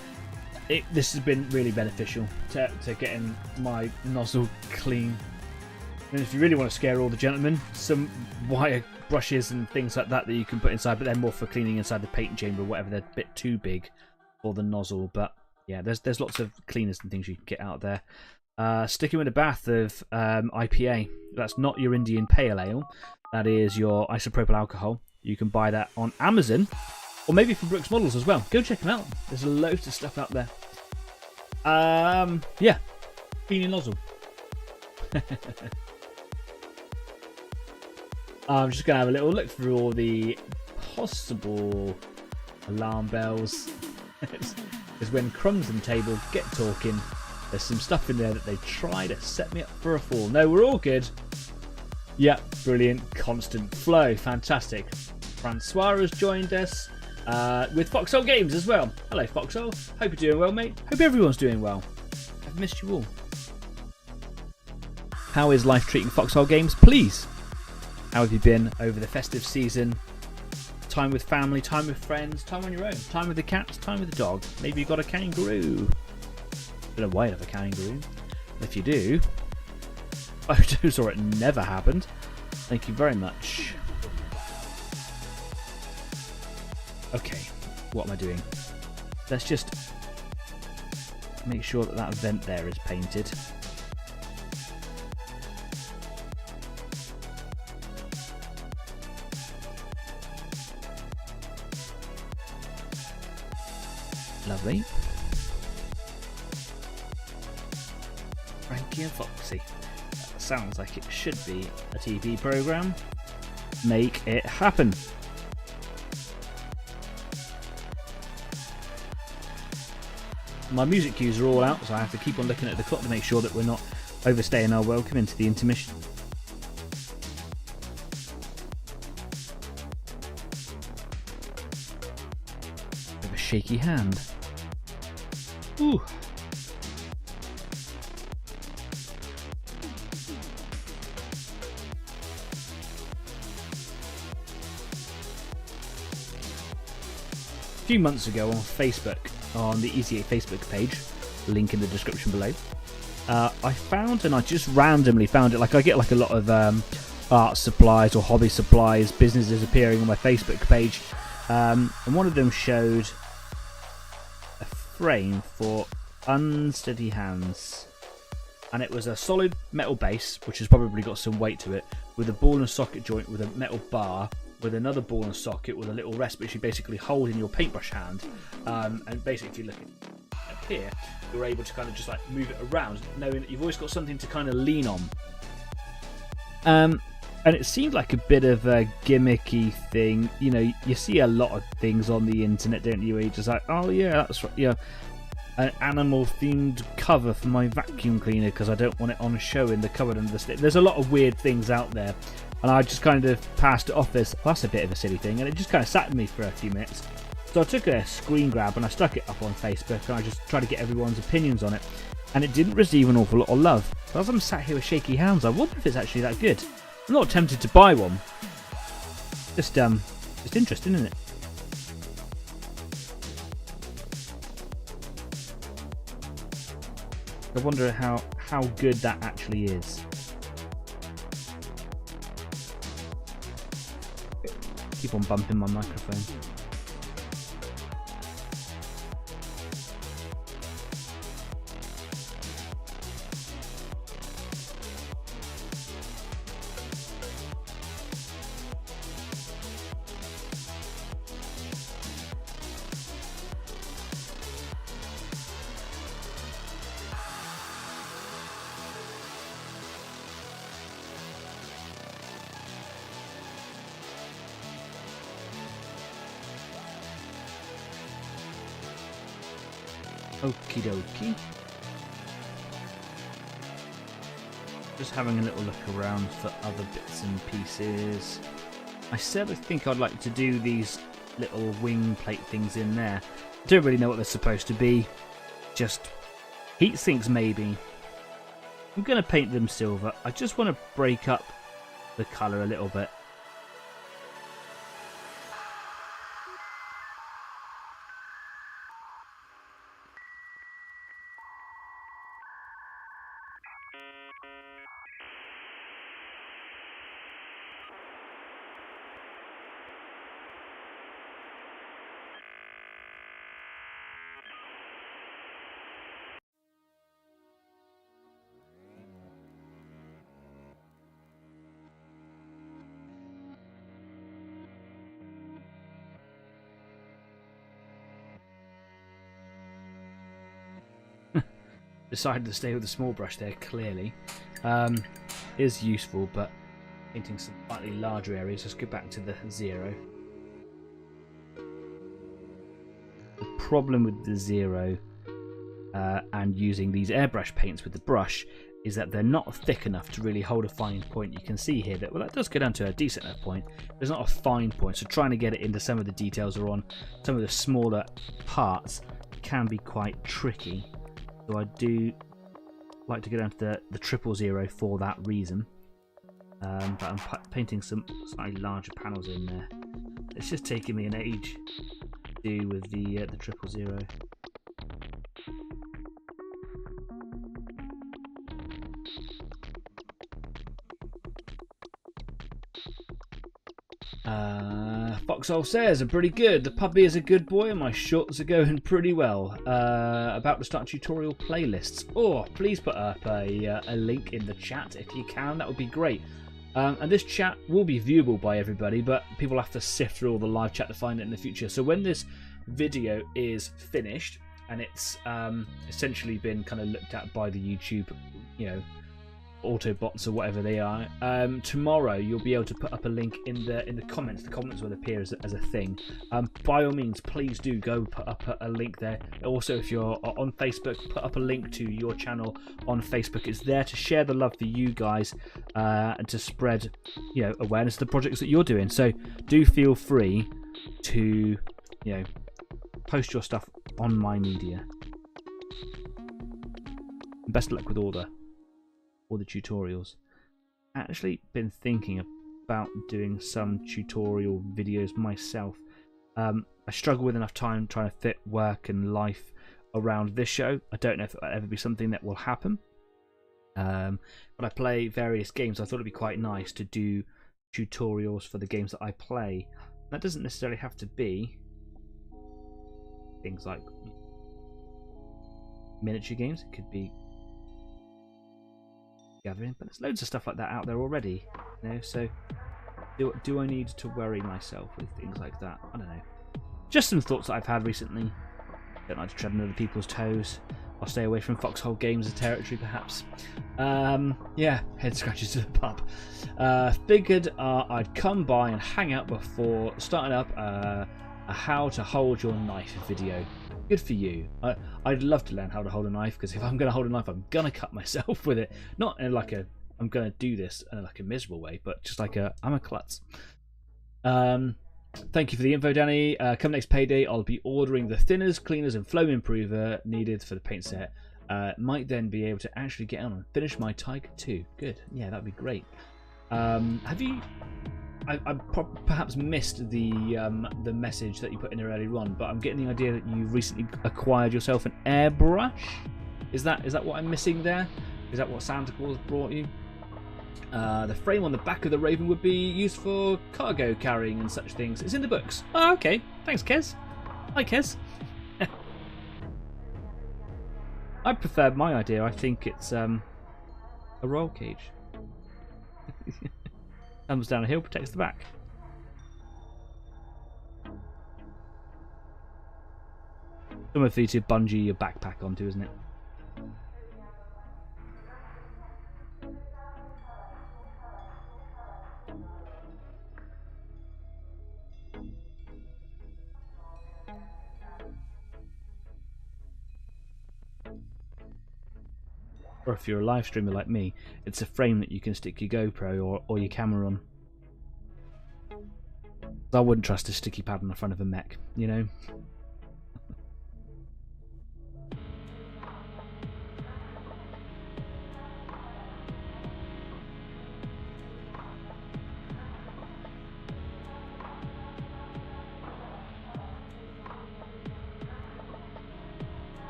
Speaker 1: This has been really beneficial to getting my nozzle clean. And if you really want to scare all the gentlemen, some wire brushes and things like that you can put inside, but they're more for cleaning inside the paint chamber or whatever. They're a bit too big for the nozzle, but yeah, there's lots of cleaners and things you can get out there. Sticking with a bath of IPA. That's not your Indian Pale Ale. That is your isopropyl alcohol. You can buy that on Amazon, or maybe from Brooks Models as well. Go check them out. There's loads of stuff out there. Yeah, cleaning nozzle. I'm just gonna have a little look through all the possible alarm bells. Because when Crumbs and Table get talking, there's some stuff in there that they try to set me up for a fall. No, we're all good. Yeah, brilliant. Constant flow. Fantastic. Francois has joined us with Foxhole Games as well. Hello, Foxhole. Hope you're doing well, mate. Hope everyone's doing well. I've missed you all. How is life treating Foxhole Games? Please. How have you been over the festive season? Time with family, time with friends, time on your own, time with the cats, time with the dog. Maybe you've got a kangaroo. Don't know why you have a kangaroo. If you do, photos or it never happened. Thank you very much. Okay, what am I doing? Let's just make sure that that vent there is painted. Lovely. Frankie and Foxy. That sounds like it should be a TV programme. Make it happen. My music cues are all out, so I have to keep on looking at the clock to make sure that we're not overstaying our welcome into the intermission. Bit of a shaky hand. Ooh. A few months ago on Facebook, on the Easy 8 Facebook page, link in the description below. I found, and I just randomly found it, like I get like a lot of art supplies or hobby supplies, businesses appearing on my Facebook page, and one of them showed a frame for unsteady hands, and it was a solid metal base, which has probably got some weight to it, with a ball and socket joint with a metal bar, with another ball and socket with a little rest, which you basically hold in your paintbrush hand, and basically if you look up here, you're able to kind of just like move it around, knowing that you've always got something to kind of lean on. And it seemed like a bit of a gimmicky thing. You know, you see a lot of things on the internet, don't you, where you're just like, oh yeah, that's right, yeah, an animal themed cover for my vacuum cleaner because I don't want it on show in the cupboard under the slip. There's a lot of weird things out there, and I just kind of passed it off as, well, that's a bit of a silly thing, and it just kind of sat with me for a few minutes. So I took a screen grab and I stuck it up on Facebook, and I just tried to get everyone's opinions on it, and it didn't receive an awful lot of love. So as I'm sat here with shaky hands, I wonder if it's actually that good. I'm not tempted to buy one. Just interesting, isn't it? I wonder how good that actually is. Keep on bumping my microphone. Okie dokie. Just having a little look around for other bits and pieces. I said I think I'd like to do these little wing plate things in there. I don't really know what they're supposed to be. Just heat sinks maybe. I'm going to paint them silver. I just want to break up the colour a little bit. Decided to stay with the small brush there, clearly. Is useful, but painting some slightly larger areas. Let's go back to the 0. The problem with the 0 and using these airbrush paints with the brush is that they're not thick enough to really hold a fine point. You can see here that, well, that does go down to a decent enough point. There's not a fine point, so trying to get it into some of the details or on some of the smaller parts can be quite tricky. So I do like to go down to the 000 for that reason. But I'm painting some slightly larger panels in there. It's just taking me an age to do with the 000. Foxhole says, I'm pretty good. The puppy is a good boy and my shorts are going pretty well. About to start tutorial playlists. Oh, please put up a link in the chat if you can. That would be great. And this chat will be viewable by everybody, but people have to sift through all the live chat to find it in the future. So when this video is finished and it's essentially been kind of looked at by the YouTube, you know, Autobots or whatever they are, tomorrow you'll be able to put up a link in the comments. The comments will appear as a thing. By all means, please do go put up a link there. Also, if you're on Facebook, put up a link to your channel on Facebook. It's there to share the love for you guys and to spread, you know, awareness of the projects that you're doing. So do feel free to, you know, post your stuff on my media. Best of luck with all the tutorials. Actually been thinking about doing some tutorial videos myself. I struggle with enough time trying to fit work and life around this show. I don't know if it'll ever be something that will happen. But I play various games. I thought it'd be quite nice to do tutorials for the games that I play. That doesn't necessarily have to be things like miniature games. It could be gathering, but there's loads of stuff like that out there already. You know, so do I need to worry myself with things like that? I don't know. Just some thoughts that I've had recently. Don't like to tread on other people's toes. I'll stay away from Foxhole Games' territory, perhaps. Yeah, head scratches to the pub. Figured I'd come by and hang out before starting up a how to hold your knife video. Good for you. I'd love to learn how to hold a knife, because if I'm going to hold a knife, I'm going to cut myself with it. Not in like I'm going to do this in like a miserable way, but just like I'm a klutz. Thank you for the info, Danny. Come next payday, I'll be ordering the thinners, cleaners, and flow improver needed for the paint set. Might then be able to actually get on and finish my Tiger 2. Good. Yeah, that'd be great. Have you... I perhaps missed the message that you put in there earlier on, but I'm getting the idea that you recently acquired yourself an airbrush. Is that what I'm missing there? Is that what Santa Claus brought you? The frame on the back of the Raven would be used for cargo carrying and such things. It's in the books. Oh, okay. Thanks, Kez. Hi, Kez. I prefer my idea. I think it's a roll cage. Comes down a hill, protects the back. Somewhere for you to bungee your backpack onto, isn't it? Or if you're a live streamer like me, it's a frame that you can stick your GoPro or your camera on. I wouldn't trust a sticky pad on the front of a mech, you know?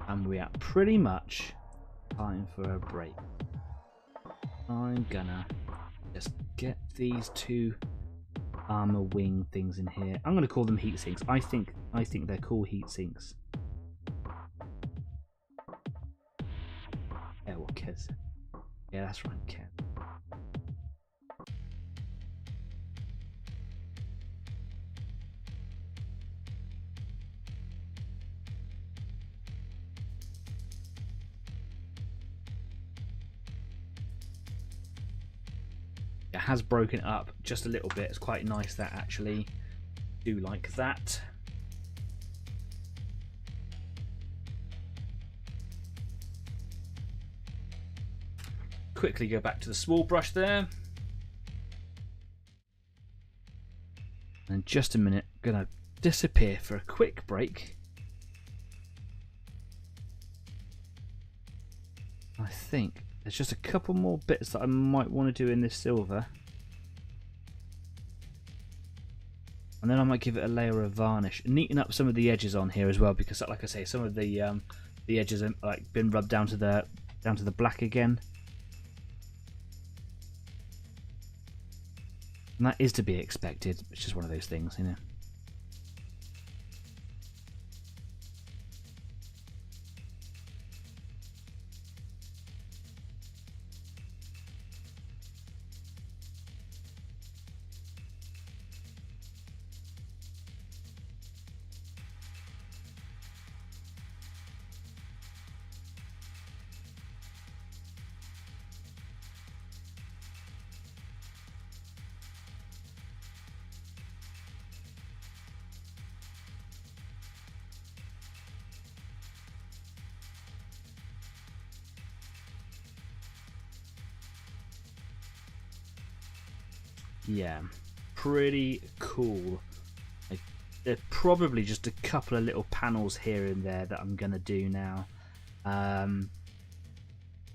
Speaker 1: And we are pretty much time for a break. I'm gonna just get these two armor wing things in here. I'm gonna call them heat sinks. I think they're cool heat sinks. Yeah, what Kez? Yeah, that's right, Kez. It has broken up just a little bit. It's quite nice, that actually. Do like that. Quickly go back to the small brush there. And in just a minute, I'm gonna disappear for a quick break. I think there's just a couple more bits that I might want to do in this silver. And then I might give it a layer of varnish. Neaten up some of the edges on here as well, because like I say, some of the edges have like been rubbed down to the black again. And that is to be expected. It's just one of those things, you know. Yeah, pretty cool. There's probably just a couple of little panels here and there that I'm going to do now.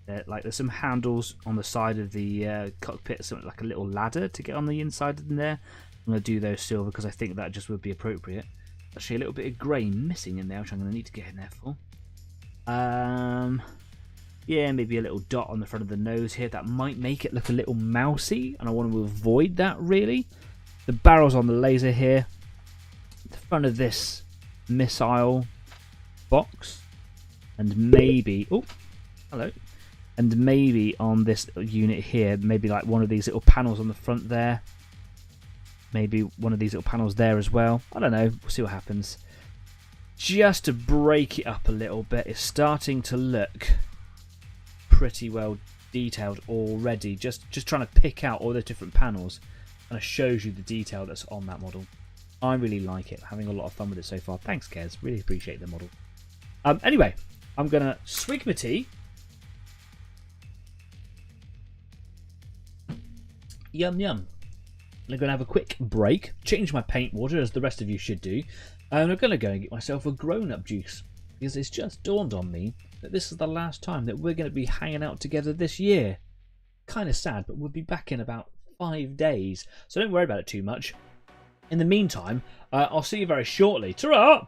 Speaker 1: There's some handles on the side of the cockpit, something like a little ladder to get on the inside in there. I'm going to do those silver because I think that just would be appropriate. Actually, a little bit of grey missing in there, which I'm going to need to get in there for. Yeah, maybe a little dot on the front of the nose here. That might make it look a little mousy, and I want to avoid that, really. The barrel's on the laser here. The front of this missile box. And maybe... Oh, hello. And maybe on this unit here, maybe like one of these little panels on the front there. Maybe one of these little panels there as well. I don't know. We'll see what happens. Just to break it up a little bit, it's starting to look pretty well detailed already. Just trying to pick out all the different panels, and it shows you the detail that's on that model. I really like it. Having a lot of fun with it so far. Thanks, Kez. Really appreciate the model. Anyway, I'm going to swig my tea. Yum, yum. I'm going to have a quick break, change my paint water, as the rest of you should do, and I'm going to go and get myself a grown-up juice, because it's just dawned on me that this is the last time that we're going to be hanging out together this year. Kind of sad, but we'll be back in about 5 days, so don't worry about it too much. In the meantime, I'll see you very shortly. Ta-ra!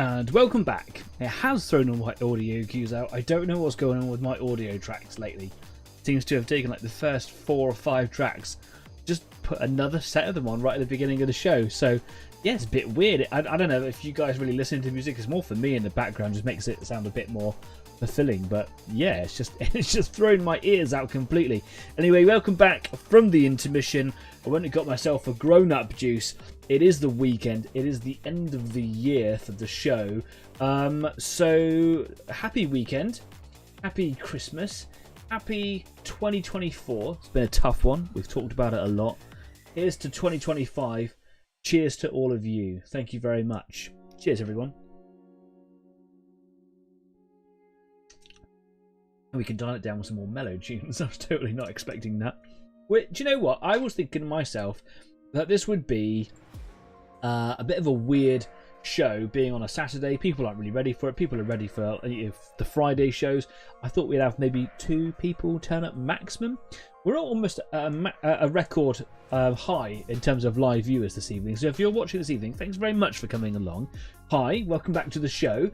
Speaker 1: And welcome back. It has thrown all my audio cues out. I don't know what's going on with my audio tracks lately. It seems to have taken like the first 4 or 5 tracks, just put another set of them on right at the beginning of the show. So yeah, it's a bit weird. I don't know if you guys really listen to music. It's more for me in the background, just makes it sound a bit more fulfilling. But yeah, it's just thrown my ears out completely. Anyway, welcome back from the intermission. I went and got myself a grown-up juice. It is the weekend. It is the end of the year for the show. So happy weekend. Happy Christmas. Happy 2024. It's been a tough one. We've talked about it a lot. Here's to 2025. Cheers to all of you. Thank you very much. Cheers, everyone. And we can dial it down with some more mellow tunes. I was totally not expecting that. Do you know what? I was thinking to myself that this would be a bit of a weird show being on a Saturday. People aren't really ready for it. People are ready for the Friday shows. I thought we'd have maybe 2 people turn up maximum. We're almost a record high in terms of live viewers this evening. So if you're watching this evening, thanks very much for coming along. Hi, welcome back to the show.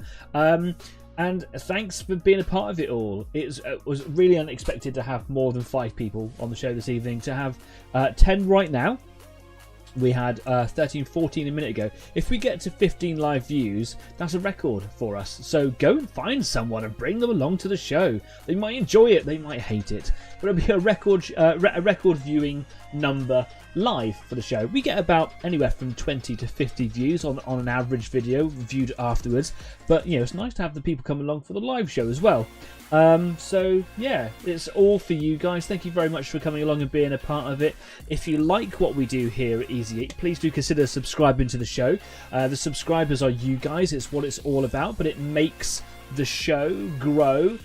Speaker 1: And thanks for being a part of it all. It was really unexpected to have more than 5 people on the show this evening. To have 10 right now. We had 13, 14 a minute ago. If we get to 15 live views, that's a record for us. So go and find someone and bring them along to the show. They might enjoy it, they might hate it, but it'll be a record viewing number live for the show. We get about anywhere from 20 to 50 views on an average video viewed afterwards. But you know, it's nice to have the people come along for the live show as well. So yeah, it's all for you guys. Thank you very much for coming along and being a part of it. If you like what we do here at Easy 8, please do consider subscribing to the show. The subscribers are you guys. It's what it's all about, but it makes the show grow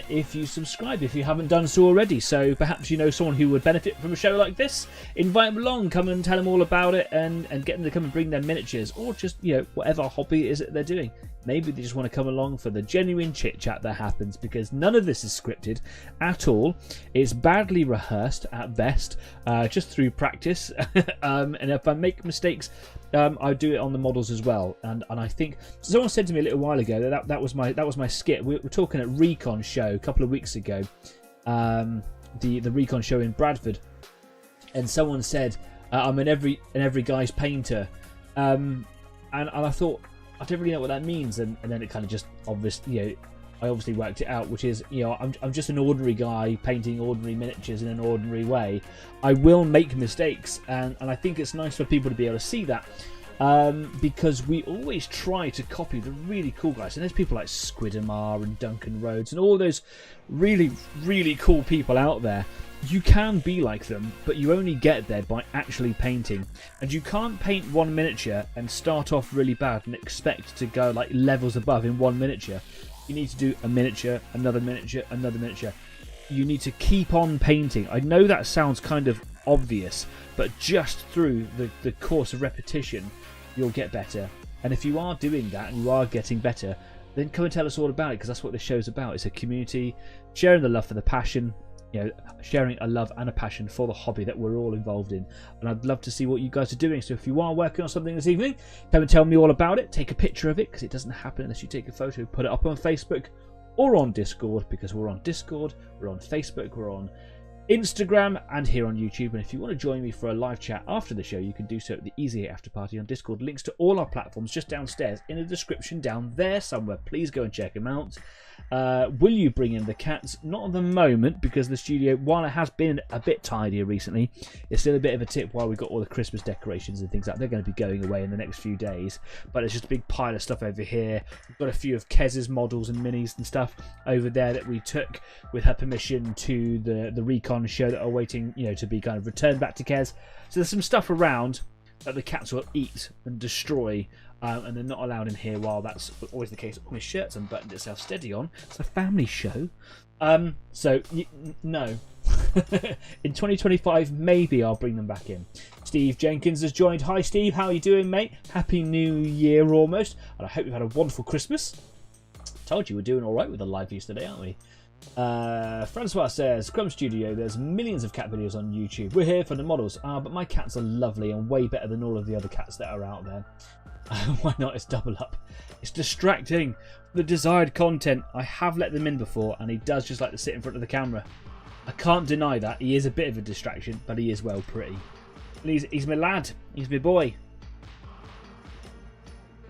Speaker 1: if you subscribe, if you haven't done so already. So perhaps you know someone who would benefit from a show like this. Invite them along, come and tell them all about it, and get them to come and bring their miniatures, or just, you know, whatever hobby it is that they're doing. Maybe they just want to come along for the genuine chit chat that happens, because none of this is scripted at all. It's badly rehearsed at best, just through practice. And if I make mistakes, I do it on the models as well. And I think someone said to me a little while ago that was my skit. We were talking at Recon show a couple of weeks ago, the Recon show in Bradford, and someone said I'm an every guy's painter, and I thought, I don't really know what that means, and then it kind of just I obviously worked it out, which is, you know, I'm just an ordinary guy painting ordinary miniatures in an ordinary way. I will make mistakes, and I think it's nice for people to be able to see that, because we always try to copy the really cool guys. And there's people like Squidamar and Duncan Rhodes and all those really, really cool people out there. You can be like them, but you only get there by actually painting. And you can't paint one miniature and start off really bad and expect to go like levels above in one miniature. You need to do a miniature, another miniature, another miniature. You need to keep on painting. I know that sounds kind of obvious, but just through the course of repetition, you'll get better. And if you are doing that and you are getting better, then come and tell us all about it, because that's what this show's about. It's a community, sharing the love for the passion, you know, sharing a love and a passion for the hobby that we're all involved in. And I'd love to see what you guys are doing. So if you are working on something this evening, come and tell me all about it. Take a picture of it, because it doesn't happen unless you take a photo. Put it up on Facebook or on Discord, because we're on Discord, we're on Facebook, we're on Instagram, and here on YouTube. And if you want to join me for a live chat after the show, you can do so at the Easy 8 After Party on Discord. Links to all our platforms just downstairs in the description down there somewhere. Please go and check them out. Will you bring in the cats? Not at the moment, because the studio, while it has been a bit tidier recently, it's still a bit of a tip while we've got all the Christmas decorations and things like that. They're going to be going away in the next few days, but it's just a big pile of stuff over here. We've got a few of Kez's models and minis and stuff over there that we took with her permission to the Recon show that are waiting, you know, to be kind of returned back to Kez. So there's some stuff around that the cats will eat and destroy, and they're not allowed in here, while that's always the case. My shirt's unbuttoned itself steady on. It's a family show. So no. In 2025, maybe I'll bring them back in. Steve Jenkins has joined. Hi Steve, how are you doing, mate? Happy New Year almost, and I hope you've had a wonderful Christmas. Told you we're doing all right with the live views today, aren't we? Francois says, Crumb Studio, there's millions of cat videos on YouTube. We're here for the models. But my cats are lovely and way better than all of the other cats that are out there. Why not? It's double up. It's distracting. The desired content. I have let them in before, and he does just like to sit in front of the camera. I can't deny that. He is a bit of a distraction, but he is well pretty. He's my lad. He's my boy.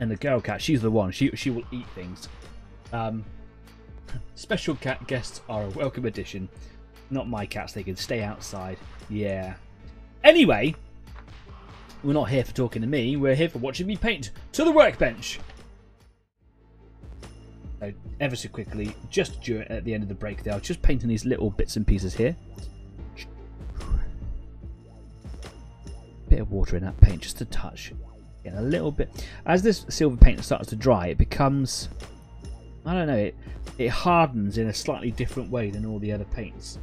Speaker 1: And the girl cat, she's the one. She will eat things. Special cat guests are a welcome addition. Not my cats. They can stay outside. Yeah. Anyway, we're not here for talking to me. We're here for watching me paint to the workbench. So, ever so quickly, just at the end of the break there, I was just painting these little bits and pieces here. Bit of water in that paint, just a touch. And a little bit. As this silver paint starts to dry, it becomes, I don't know, it hardens in a slightly different way than all the other paints.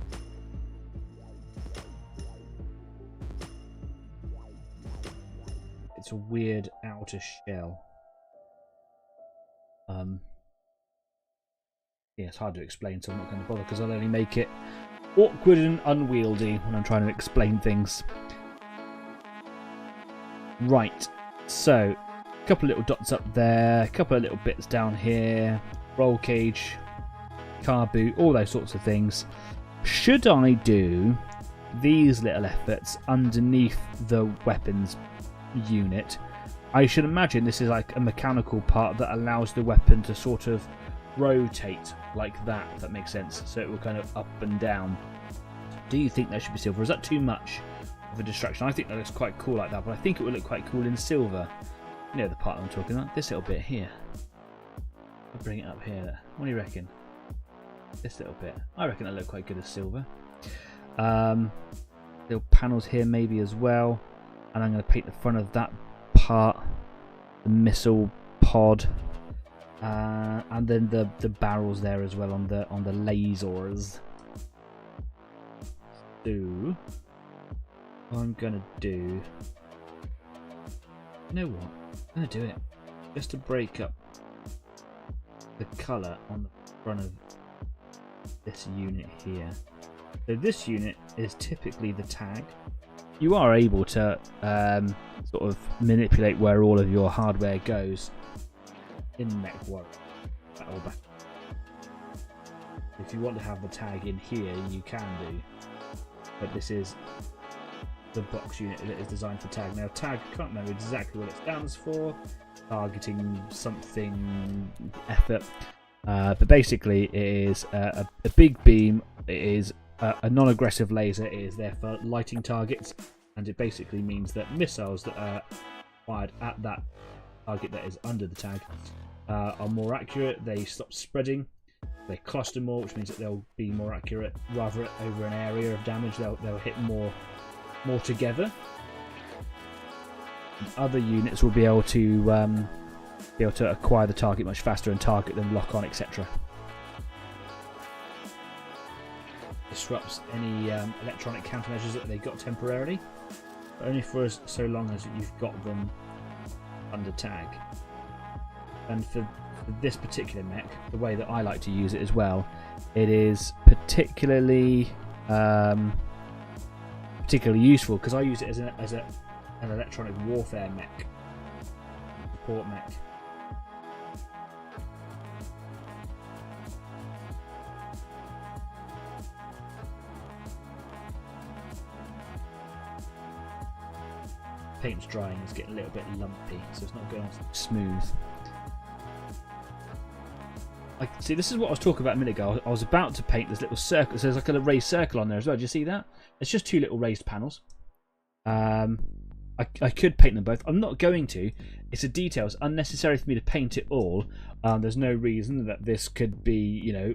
Speaker 1: It's a weird outer shell. Yeah, it's hard to explain, so I'm not going to bother because I'll only make it awkward and unwieldy when I'm trying to explain things. Right, so a couple of little dots up there, a couple of little bits down here, roll cage, car boot, all those sorts of things. Should I do these little efforts underneath the weapons unit? I should imagine this is like a mechanical part that allows the weapon to sort of rotate like that, if that makes sense. So it will kind of up and down. Do you think that should be silver? Is that too much of a distraction? I think that looks quite cool like that, but I think it would look quite cool in silver. You know the part I'm talking about? This little bit here. I'll bring it up here. What do you reckon? This little bit. I reckon that look quite good as silver. Little panels here maybe as well. And I'm going to paint the front of that part. The missile pod. And then the barrels there as well on the lasers. So what I'm gonna do, you know what? I'm gonna do it just to break up the colour on the front of this unit here. So this unit is typically the tag. You are able to sort of manipulate where all of your hardware goes in MechWarrior. If you want to have the tag in here, you can do. But this is the box unit that is designed for tag. Now, tag, I can't remember exactly what it stands for. Targeting something effort. But basically, it is a big beam. It is a non-aggressive laser. It is there for lighting targets, and it basically means that missiles that are fired at that target that is under the tag are more accurate. They stop spreading. They cluster more, which means that they'll be more accurate. Rather over an area of damage, they'll hit more together. And other units will be able to acquire the target much faster and target them, lock on, etc. Disrupts any electronic countermeasures that they got temporarily, but only for so long as you've got them under tag. And for this particular mech, the way that I like to use it as well, it is particularly useful because I use it as an electronic warfare mech, support mech. Paint's drying, it's getting a little bit lumpy, so it's not going smooth. See, this is what I was talking about a minute ago. I was about to paint this little circle. So there's like a raised circle on there as well. Do you see that? It's just two little raised panels. I could paint them both. I'm not going to. It's a detail. It's unnecessary for me to paint it all. There's no reason that this could be, you know,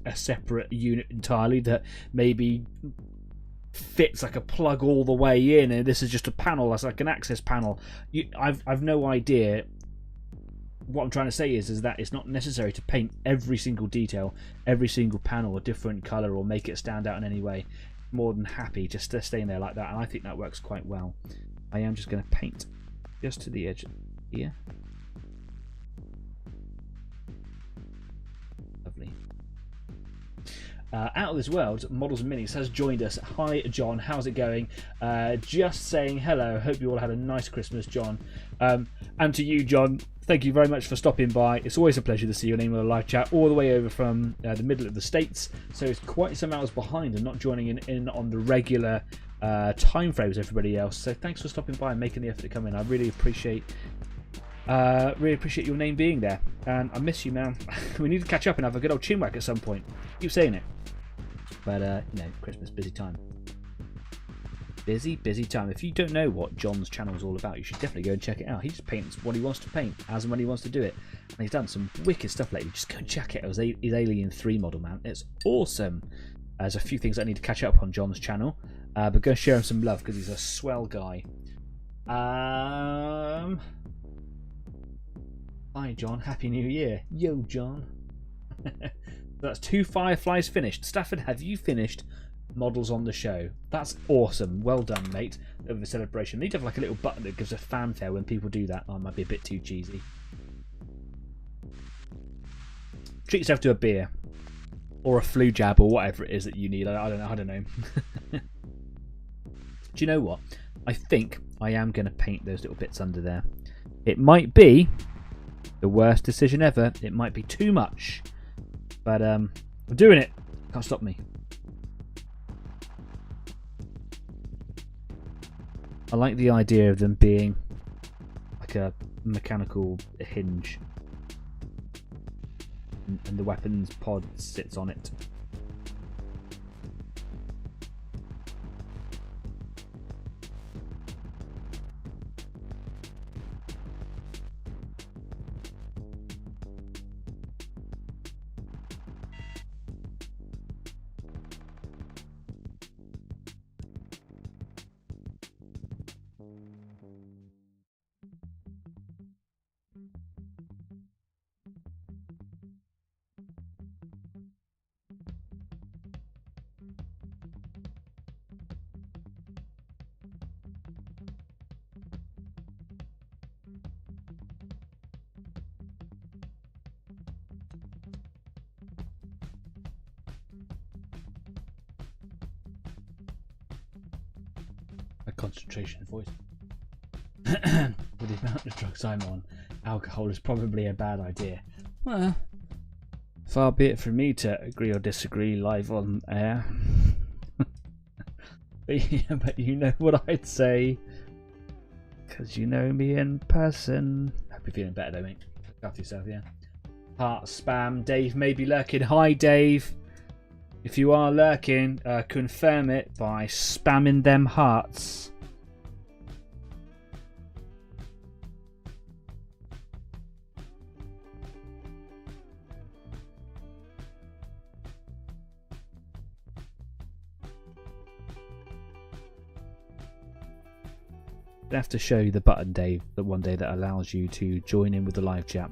Speaker 1: a separate unit entirely that maybe fits like a plug all the way in, and this is just a panel. That's like an access panel. I've no idea. What I'm trying to say is that it's not necessary to paint every single detail, every single panel a different colour or make it stand out in any way. More than happy just to stay in there like that, and I think that works quite well. I am just going to paint just to the edge here. Lovely. Out of This World, Models and Minis, has joined us. Hi, John. How's it going? Just saying hello. Hope you all had a nice Christmas, John. And to you, John, thank you very much for stopping by. It's always a pleasure to see your name on the live chat, all the way over from the middle of the States. So it's quite some hours behind and not joining in on the regular time frames as everybody else. So thanks for stopping by and making the effort to come in. I really appreciate your name being there. And I miss you, man. We need to catch up and have a good old chin whack at some point. Keep saying it. But, you know, Christmas, busy time. Busy time. If you don't know what John's channel is all about, you should definitely go and check it out. He just paints what he wants to paint, as and when he wants to do it. And he's done some wicked stuff lately. Just go and check it out. His Alien 3 model, man. It's awesome. There's a few things I need to catch up on John's channel. But go and share him some love, because he's a swell guy. Hi, John. Happy New Year. Yo, John. That's 2 Fireflies finished. Stafford, have you finished Models on the Show? That's awesome. Well done, mate. Over the celebration. Need to have like a little button that gives a fanfare when people do that. Oh, it might be a bit too cheesy. Treat yourself to a beer. Or a flu jab or whatever it is that you need. I don't know. Do you know what? I think I am going to paint those little bits under there. It might be the worst decision ever. It might be too much. But I'm doing it. Can't stop me. I like the idea of them being like a mechanical hinge. And the weapons pod sits on it. Concentration voice. With the amount of drugs I'm on, alcohol is probably a bad idea. Well, far be it from me to agree or disagree live on air. But you know what I'd say, because you know me in person. Hope you're feeling better though, mate. Look after yourself, yeah. Heart spam. Dave may be lurking. Hi, Dave. If you are lurking, confirm it by spamming them hearts. I have to show you the button, Dave, that one day that allows you to join in with the live chat.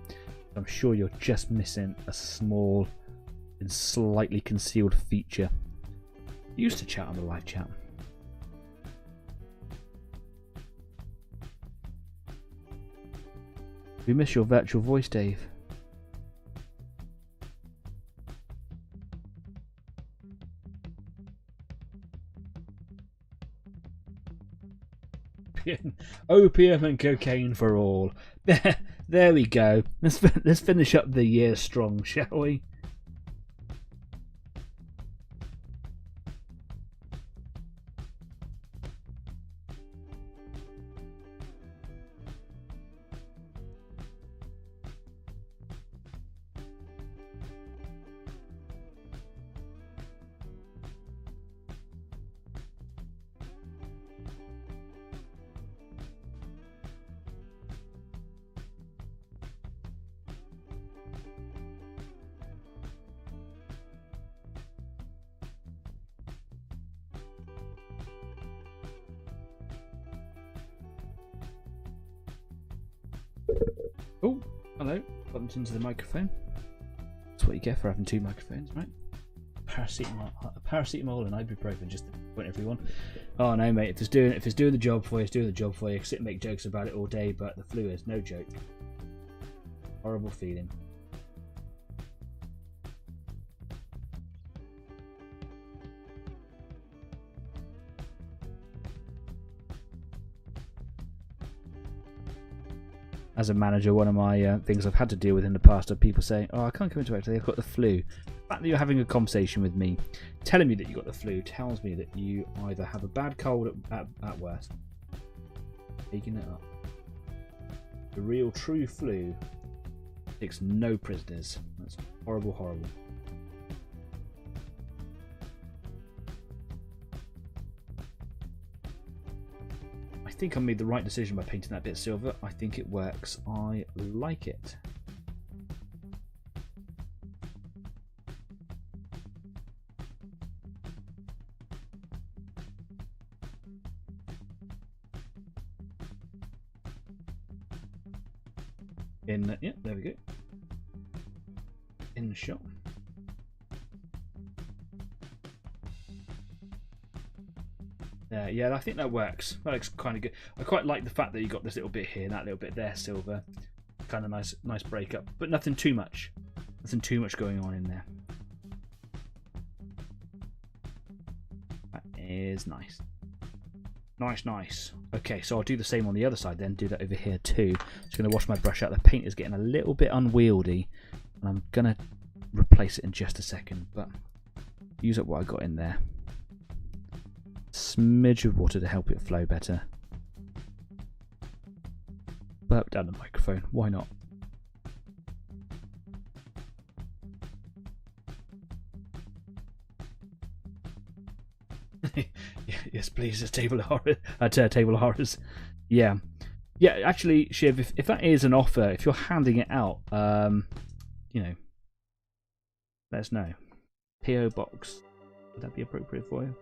Speaker 1: I'm sure you're just missing a small and slightly concealed feature. You used to chat on the live chat. We miss your virtual voice, Dave. Opium and cocaine for all. There we go. Let's finish up the year strong, shall we? Oh, hello. Bumped into the microphone. That's what you get for having 2 microphones, right? Paracetamol and ibuprofen, just to point everyone. Oh no, mate. If it's doing the job for you, it's doing the job for you. Sit and make jokes about it all day, but the flu is no joke. Horrible feeling. as a manager, one of my things I've had to deal with in the past are people saying, "Oh, I can't come into work today, I've got the flu." The fact that you're having a conversation with me, telling me that you've got the flu, tells me that you either have a bad cold at worst, making it up. The real true flu takes no prisoners. That's horrible, horrible. I think I made the right decision by painting that bit silver. I think it works. I like it. Yeah, there we go. In the shot. Yeah, I think that works. That looks kind of good. I quite like the fact that you got this little bit here and that little bit there, silver. Kind of nice breakup, but nothing too much. Nothing too much going on in there. That is nice. Nice. Okay, so I'll do the same on the other side then. Do that over here too. Just going to wash my brush out. The paint is getting a little bit unwieldy, and I'm going to replace it in just a second, but use up what I got in there. Smidge of water to help it flow better. Burp down the microphone, why not? Yes, please, a table of horror. Table of horrors. Yeah. Actually, Shiv, if that is an offer, if you're handing it out, you know, let us know. PO box, would that be appropriate for you?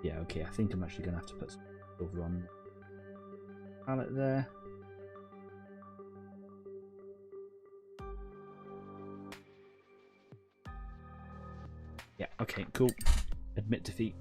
Speaker 1: Yeah, okay, I think I'm actually going to have to put some silver on the palette there. Yeah, okay, cool. Admit defeat.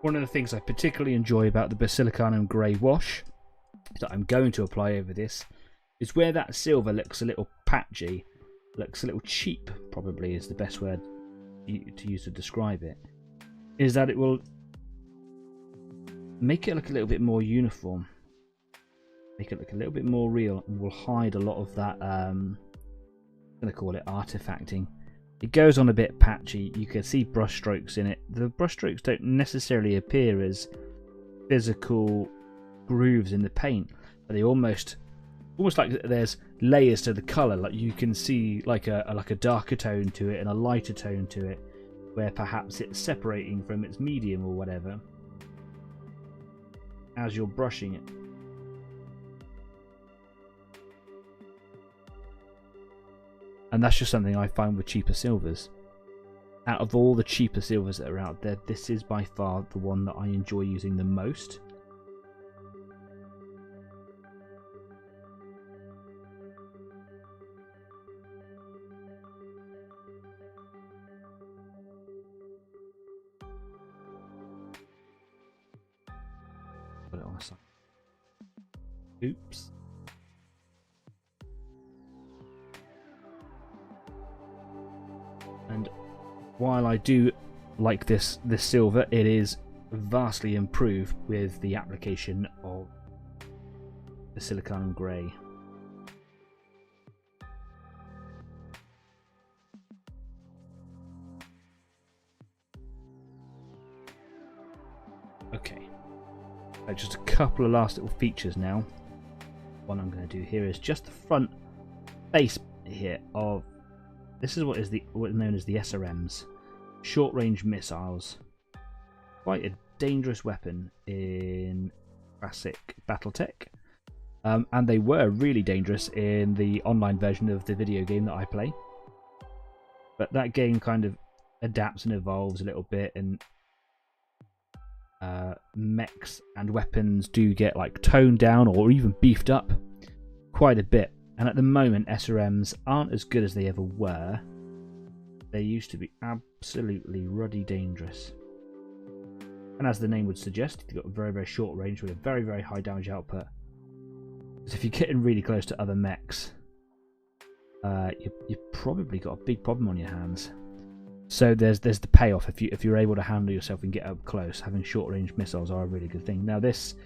Speaker 1: One of the things I particularly enjoy about the Basilicanum Grey wash that I'm going to apply over this is where that silver looks a little patchy, looks a little cheap, probably is the best word to use to describe it, is that it will make it look a little bit more uniform, make it look a little bit more real, and will hide a lot of that, I'm going to call it artifacting. It goes on a bit patchy, you can see brush strokes in it. The brush strokes don't necessarily appear as physical grooves in the paint, but they almost like there's layers to the colour, like you can see like a darker tone to it and a lighter tone to it, where perhaps it's separating from its medium or whatever as you're brushing it. And that's just something I find with cheaper silvers. Out of all the cheaper silvers that are out there, this is by far the one that I enjoy using the most. Put it on the side. Oops. And while I do like this silver, it is vastly improved with the application of the Basilicanum Grey. Okay, just a couple of last little features now. What I'm going to do here is just the front face here of this is what is known as the SRMs, short range missiles. Quite a dangerous weapon in classic Battletech, and they were really dangerous in the online version of the video game that I play. But that game kind of adapts and evolves a little bit, and mechs and weapons do get like toned down or even beefed up quite a bit. And at the moment, SRMs aren't as good as they ever were. They used to be absolutely ruddy dangerous. And as the name would suggest, they've got a very, very short range with a very, very high damage output. So if you're getting really close to other mechs, you've probably got a big problem on your hands. So there's the payoff if you're able to handle yourself and get up close. Having short range missiles are a really good thing. Now this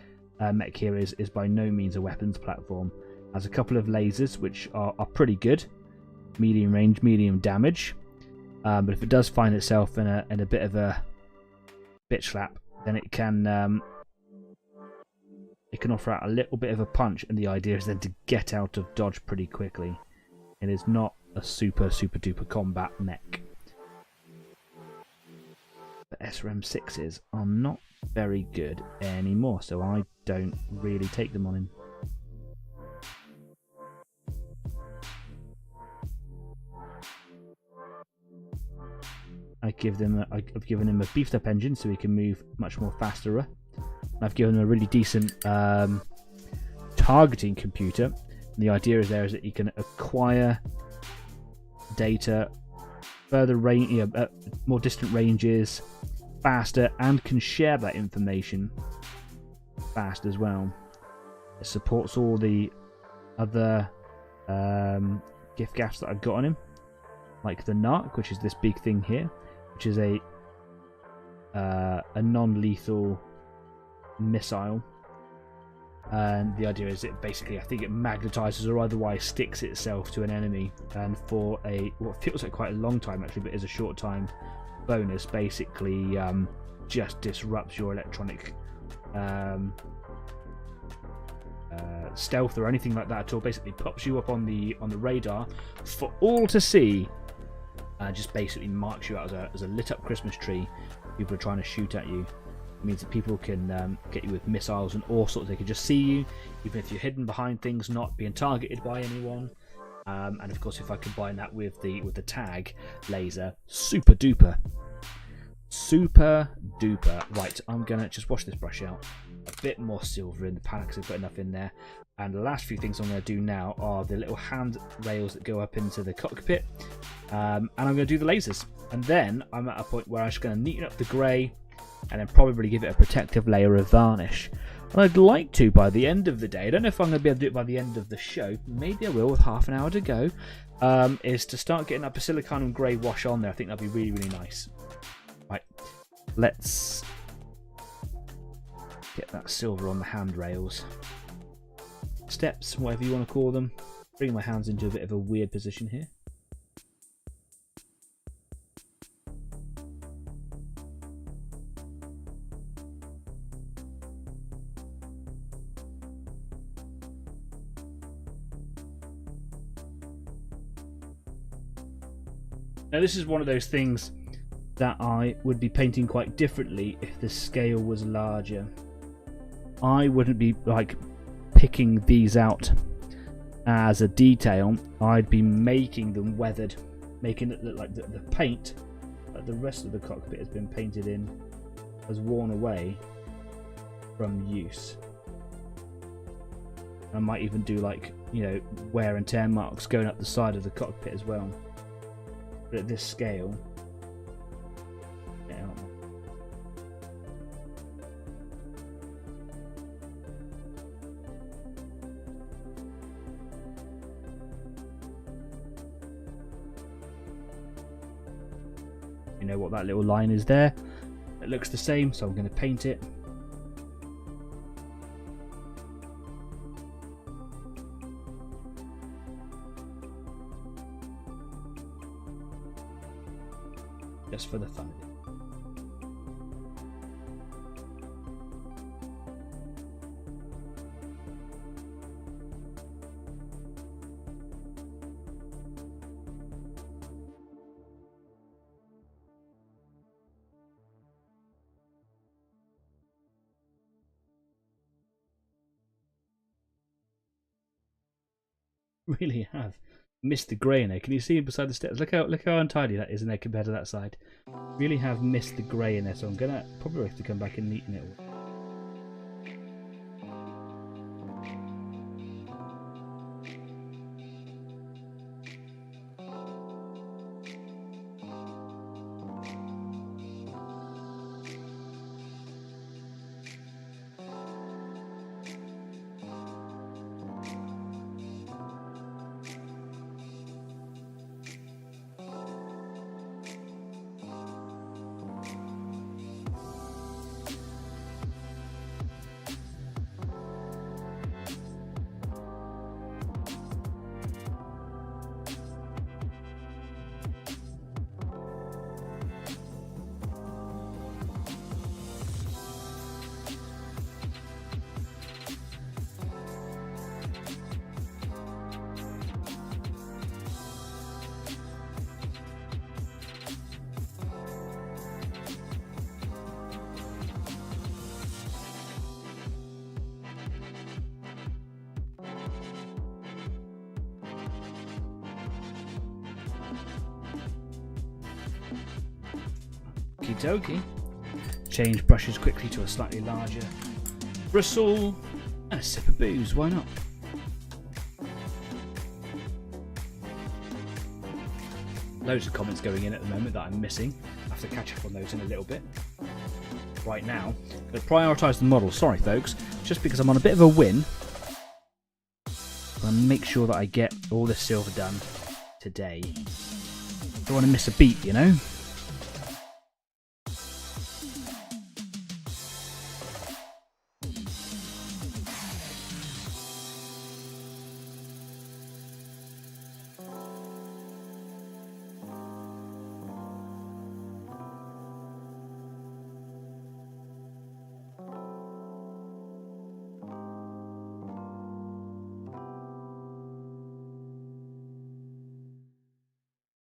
Speaker 1: mech here is by no means a weapons platform. It has a couple of lasers which are pretty good, medium range, medium damage. But if it does find itself in a bit of a bitch slap, then it can offer out a little bit of a punch, and the idea is then to get out of dodge pretty quickly. It is not a super duper combat mech. The SRM6s are not very good anymore, so I don't really take them on him. I've given him a beefed up engine so he can move much more faster. I've given him a really decent targeting computer. And the idea is that he can acquire data further range, more distant ranges, faster, and can share that information fast as well. It supports all the other gift gaffs that I've got on him, like the NARC, which is this big thing here, which is a non-lethal missile. And the idea is it basically, I think it magnetizes or otherwise sticks itself to an enemy, and for what feels like quite a long time actually, but is a short time bonus, basically just disrupts your electronic stealth or anything like that at all. Basically pops you up on the radar for all to see. Just basically marks you out as a lit up Christmas tree. People are trying to shoot at you. It means that people can get you with missiles and all sorts. They can just see you, even if you're hidden behind things, not being targeted by anyone. And of course, if I combine that with the tag laser, super duper. Right, I'm gonna just wash this brush out. A bit more silver in the palette because I've got enough in there. And the last few things I'm going to do now are the little hand rails that go up into the cockpit. And I'm going to do the lasers. And then I'm at a point where I'm just going to neaten up the grey and then probably give it a protective layer of varnish. And I'd like to by the end of the day, I don't know if I'm going to be able to do it by the end of the show, maybe I will with half an hour to go, is to start getting that Basilicanum grey wash on there. I think that'd be really, really nice. Right, let's get that silver on the handrails. Steps, whatever you want to call them. Bring my hands into a bit of a weird position here. Now this is one of those things that I would be painting quite differently if the scale was larger. I wouldn't be like picking these out as a detail. I'd be making them weathered, making it look like the paint that the rest of the cockpit has been painted in has worn away from use. I might even do like, you know, wear and tear marks going up the side of the cockpit as well. But at this scale, yeah, you know what that little line is there? It looks the same, so I'm going to paint it. Just for the fun of it. really have missed the grey in there. Can you see beside the steps? Look how untidy that is in there compared to that side. Really have missed the grey in there, so I'm gonna probably have to come back and neaten it all. Okie dokie. Change brushes quickly to a slightly larger bristle and a sip of booze, why not? Loads of comments going in at the moment that I'm missing. I have to catch up on those in a little bit. Right now, I'm going to prioritise the model. Sorry folks, just because I'm on a bit of a win. I'll make sure that I get all this silver done today. Don't want to miss a beat, you know?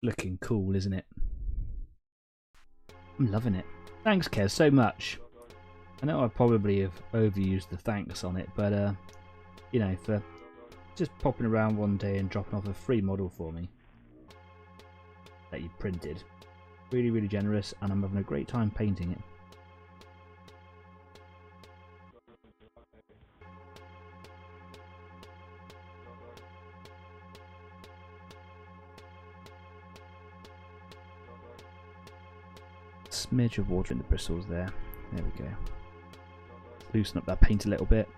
Speaker 1: Looking cool, isn't it? I'm loving it. Thanks, Kez, so much. I know I probably have overused the thanks on it, but you know, for just popping around one day and dropping off a free model for me that you printed. Really, really generous, and I'm having a great time painting it. Smidge of water in the bristles there. There we go. Loosen up that paint a little bit.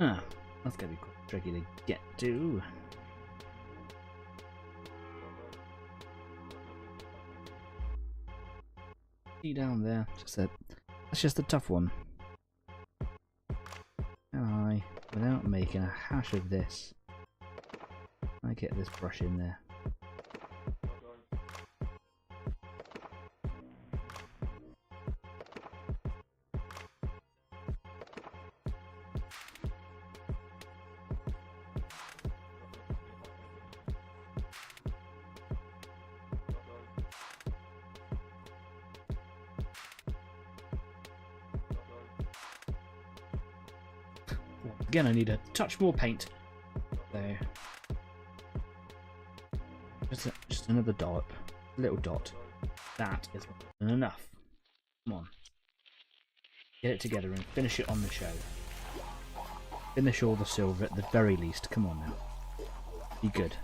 Speaker 1: Ah, that's going to be quite tricky to get to. See down there, that's just a tough one. Can I, without making a hash of this, I get this brush in there. Again, I need a touch more paint. So, just another dollop, a little dot. That is enough. Come on. Get it together and finish it on the show. Finish all the silver at the very least. Come on now. Be good.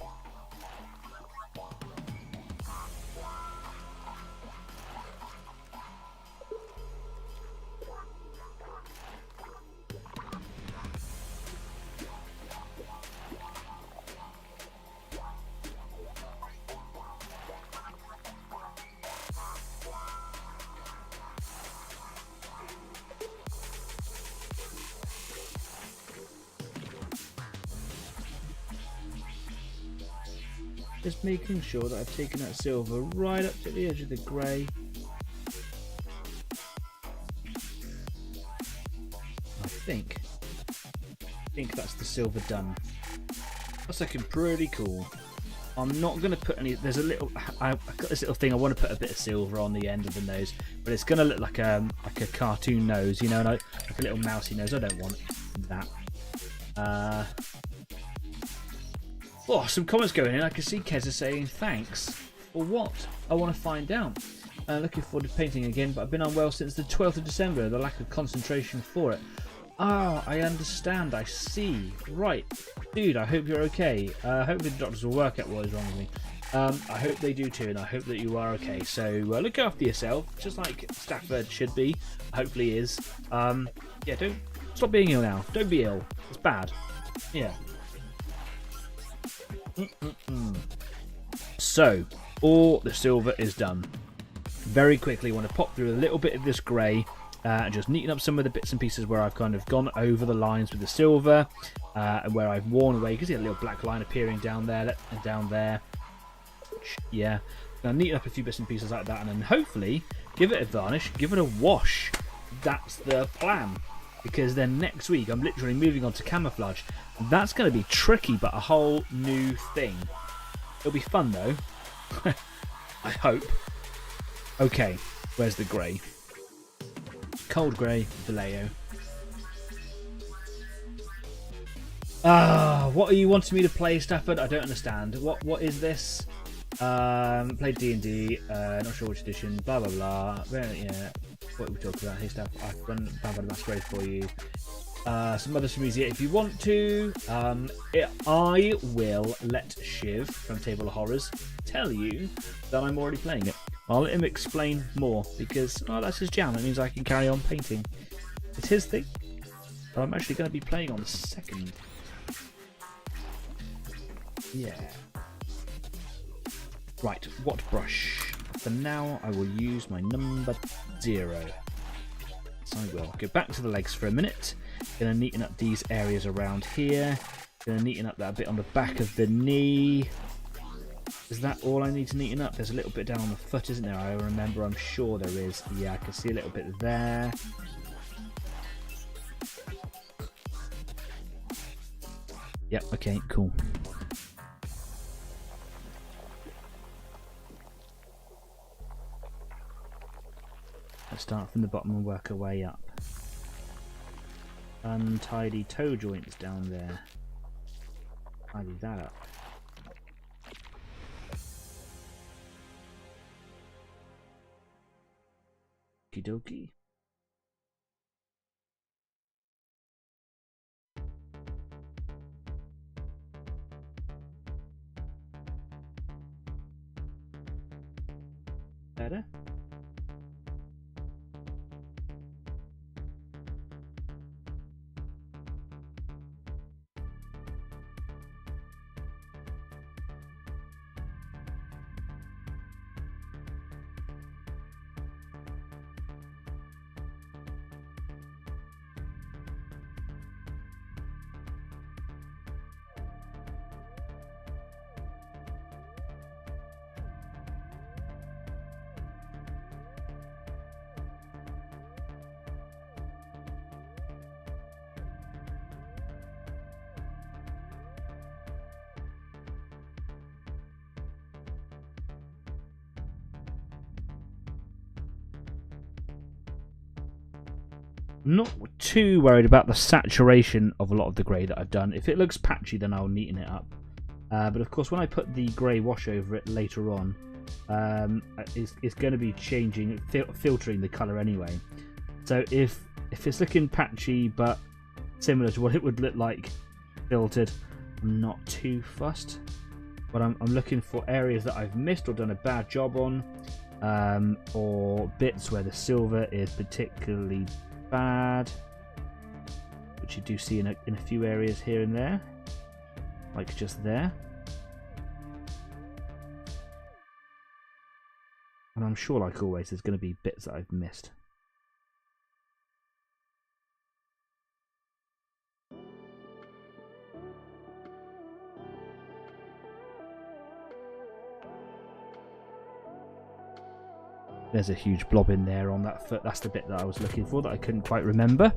Speaker 1: Just making sure that I've taken that silver right up to the edge of the grey. I think that's the silver done. That's looking pretty cool. I'm not going to put any. There's a little. I've got this little thing. I want to put a bit of silver on the end of the nose, but it's going to look like a cartoon nose, you know, like a little mousy nose. I don't want that. Oh, some comments going in. I can see Keza saying thanks. For what? I want to find out. Looking forward to painting again, but I've been unwell since the 12th of December. The lack of concentration for it. Ah, I understand. I see. Right. Dude, I hope you're okay. Hopefully the doctors will work out what is wrong with me. I hope they do too, and I hope that you are okay. So look after yourself, just like Stafford should be. Hopefully is. Yeah, don't stop being ill now. Don't be ill. It's bad. Yeah. So, all the silver is done. Very quickly, I want to pop through a little bit of this grey and just neaten up some of the bits and pieces where I've kind of gone over the lines with the silver and where I've worn away. You can see a little black line appearing down there and down there. Yeah, now neaten up a few bits and pieces like that, and then hopefully give it a varnish, give it a wash. That's the plan. Because then next week I'm literally moving on to camouflage. That's going to be tricky, but a whole new thing. It'll be fun though. I hope. Okay, where's the grey? Cold grey, Vallejo. What are you wanting me to play, Stafford? I don't understand. What is this? Played D&D, not sure which edition, blah blah blah. Yeah. What are we talking about here, Staff? I've run Vampire the Masquerade for you. Some others from Easy if you want to. I will let Shiv from Table of Horrors tell you that I'm already playing it. I'll let him explain more because that's his jam. It means I can carry on painting. It's his thing. But I'm actually going to be playing on the 2nd. Yeah. Right, what brush? For now, I will use my number 0. So I will go back to the legs for a minute. Gonna neaten up these areas around here. Gonna neaten up that bit on the back of the knee. Is that all I need to neaten up? There's a little bit down on the foot, isn't there? I remember, I'm sure there is. Yeah, I can see a little bit there. Yep, okay, cool. Let's start from the bottom and work our way up. Untidy toe joints down there. Tidy that up. Okie dokie. Better? I'm not too worried about the saturation of a lot of the grey that I've done. If it looks patchy, then I'll neaten it up. But of course, when I put the grey wash over it later on, it's going to be changing, filtering the colour anyway. So if it's looking patchy but similar to what it would look like filtered, I'm not too fussed. But I'm looking for areas that I've missed or done a bad job on, or bits where the silver is particularly bad, which you do see in a few areas here and there, like just there. And I'm sure, like always, there's going to be bits that I've missed. There's a huge blob in there on that foot. That's the bit that I was looking for that I couldn't quite remember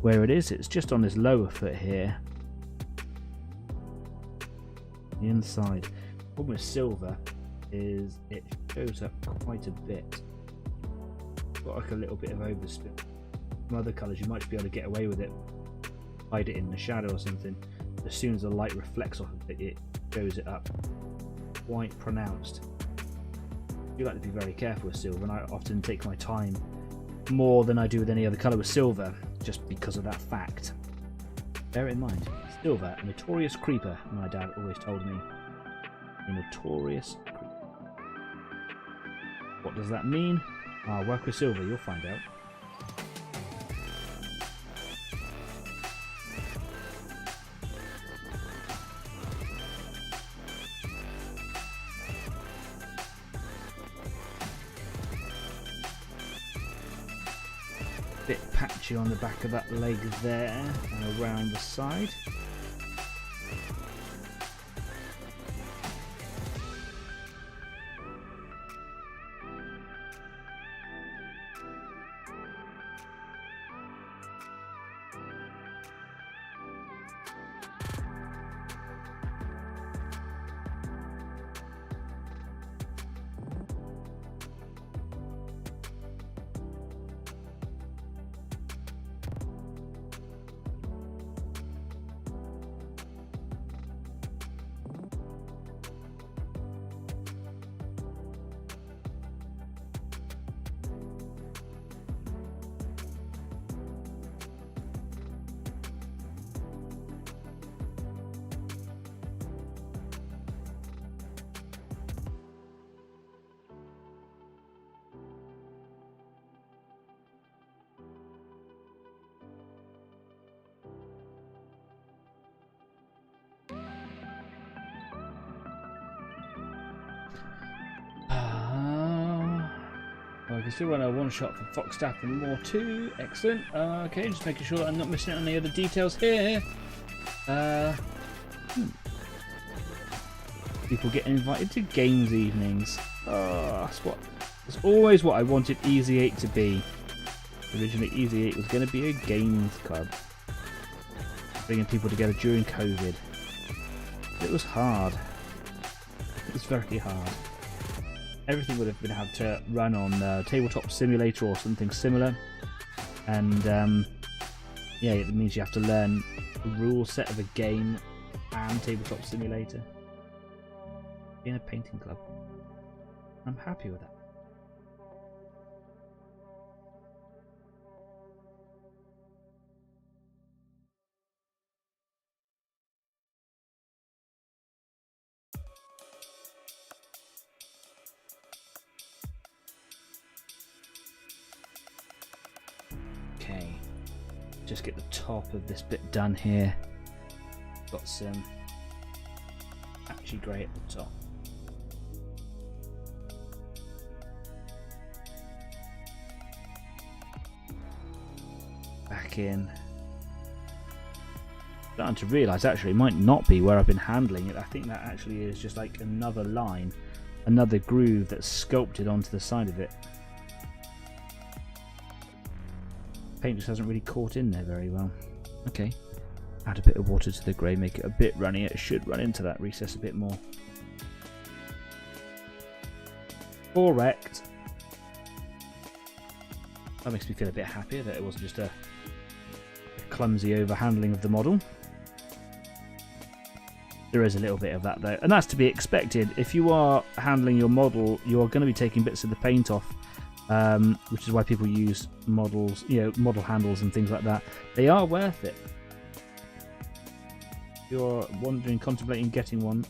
Speaker 1: where it is. It's just on this lower foot here. The inside. The problem with silver is it shows up quite a bit. Got like a little bit of overspin. Some other colours you might be able to get away with it. Hide it in the shadow or something. As soon as the light reflects off of it, it shows it up quite pronounced. I like to be very careful with silver, and I often take my time more than I do with any other colour with silver, just because of that fact. Bear it in mind, silver, a notorious creeper, my dad always told me. A notorious creeper. What does that mean? I'll work with silver, you'll find out. Bit patchy on the back of that leg there and around the side. I can still run a one shot for Foxstaff and more too. Excellent. Okay, just making sure that I'm not missing out on any other details here. People get invited to games evenings. That's always what I wanted Easy 8 to be. Originally, Easy 8 was going to be a games club, bringing people together during COVID. It was hard. It was very hard. Everything would have been had to run on Tabletop Simulator or something similar, and yeah, it means you have to learn the rule set of a game and Tabletop Simulator in a painting club. I'm happy with that. Okay, just get the top of this bit done here. Got some patchy grey at the top. Back in. Starting to realise actually it might not be where I've been handling it. I think that actually is just like another line, another groove that's sculpted onto the side of it. Paint just hasn't really caught in there very well. Okay, add a bit of water to the grey, make it a bit runny. It should run into that recess a bit more. Correct. That makes me feel a bit happier that it wasn't just a clumsy over handling of the model. There is a little bit of that though, and that's to be expected. If you are handling your model, you are going to be taking bits of the paint off, which is why people use models, model handles and things like that. They are worth it. If you're wondering, contemplating getting one,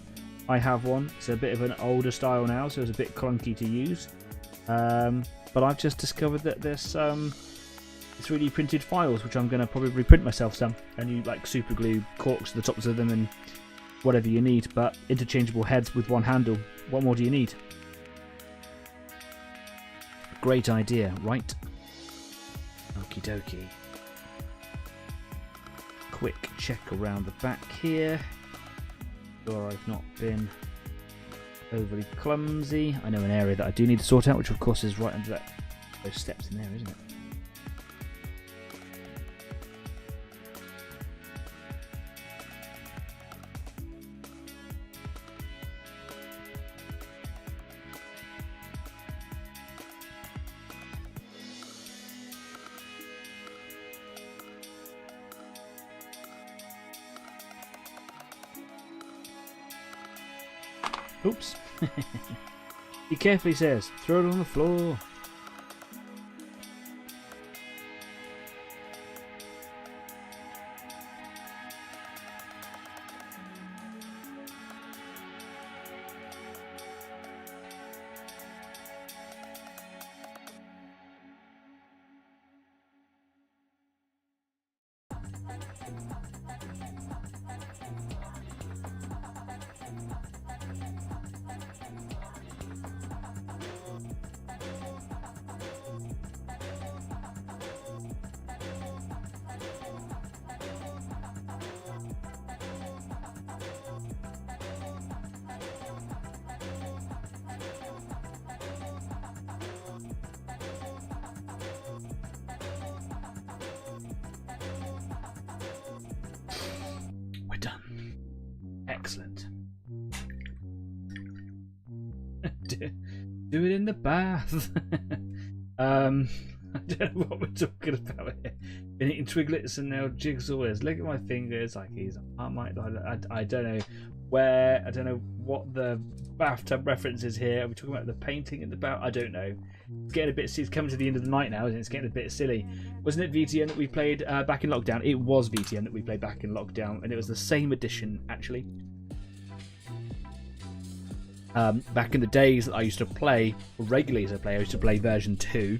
Speaker 1: I have one. It's a bit of an older style now, so it's a bit clunky to use. But I've just discovered that there's 3D printed files, which I'm going to probably reprint myself some, and you like super glue corks to the tops of them and whatever you need, but interchangeable heads with one handle. What more do you need? Great idea, right? Okie dokie. Quick check around the back here. Sure I've not been overly clumsy. I know an area that I do need to sort out, which of course is right under those steps in there, isn't it? Oops. He carefully says, throw it on the floor. Excellent. Do it in the bath. I don't know what we're talking about here. Been eating Twiglets and now Jigsaws. Look at my fingers, like he's. I don't know where. I don't know what the bathtub reference is here. Are we talking about the painting in the bath? I don't know. It's getting a bit. It's coming to the end of the night now, isn't it? It's getting a bit silly. Wasn't it VTN that we played back in lockdown? It was VTN that we played back in lockdown, and it was the same edition actually. Back in the days that I used to play regularly, I used to play version 2.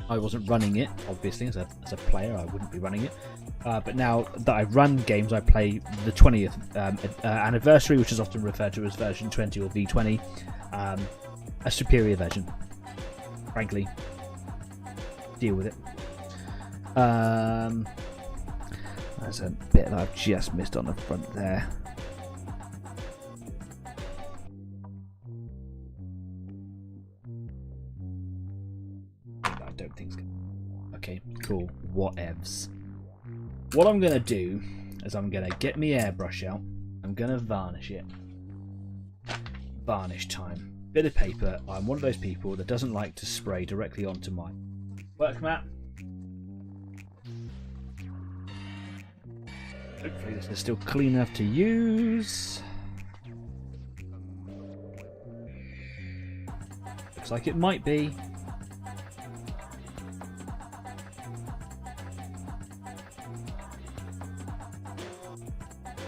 Speaker 1: I wasn't running it, obviously, as a player. I wouldn't be running it. But now that I run games, I play the 20th anniversary, which is often referred to as version 20 or V20, a superior version. Frankly, deal with it. There's a bit that I've just missed on the front there. I don't think it's gonna... Okay, cool. Whatevs. What I'm gonna do is I'm gonna get my airbrush out. I'm gonna varnish it. Varnish time. Bit of paper. I'm one of those people that doesn't like to spray directly onto my work mat. Hopefully this is still clean enough to use. Looks like it might be.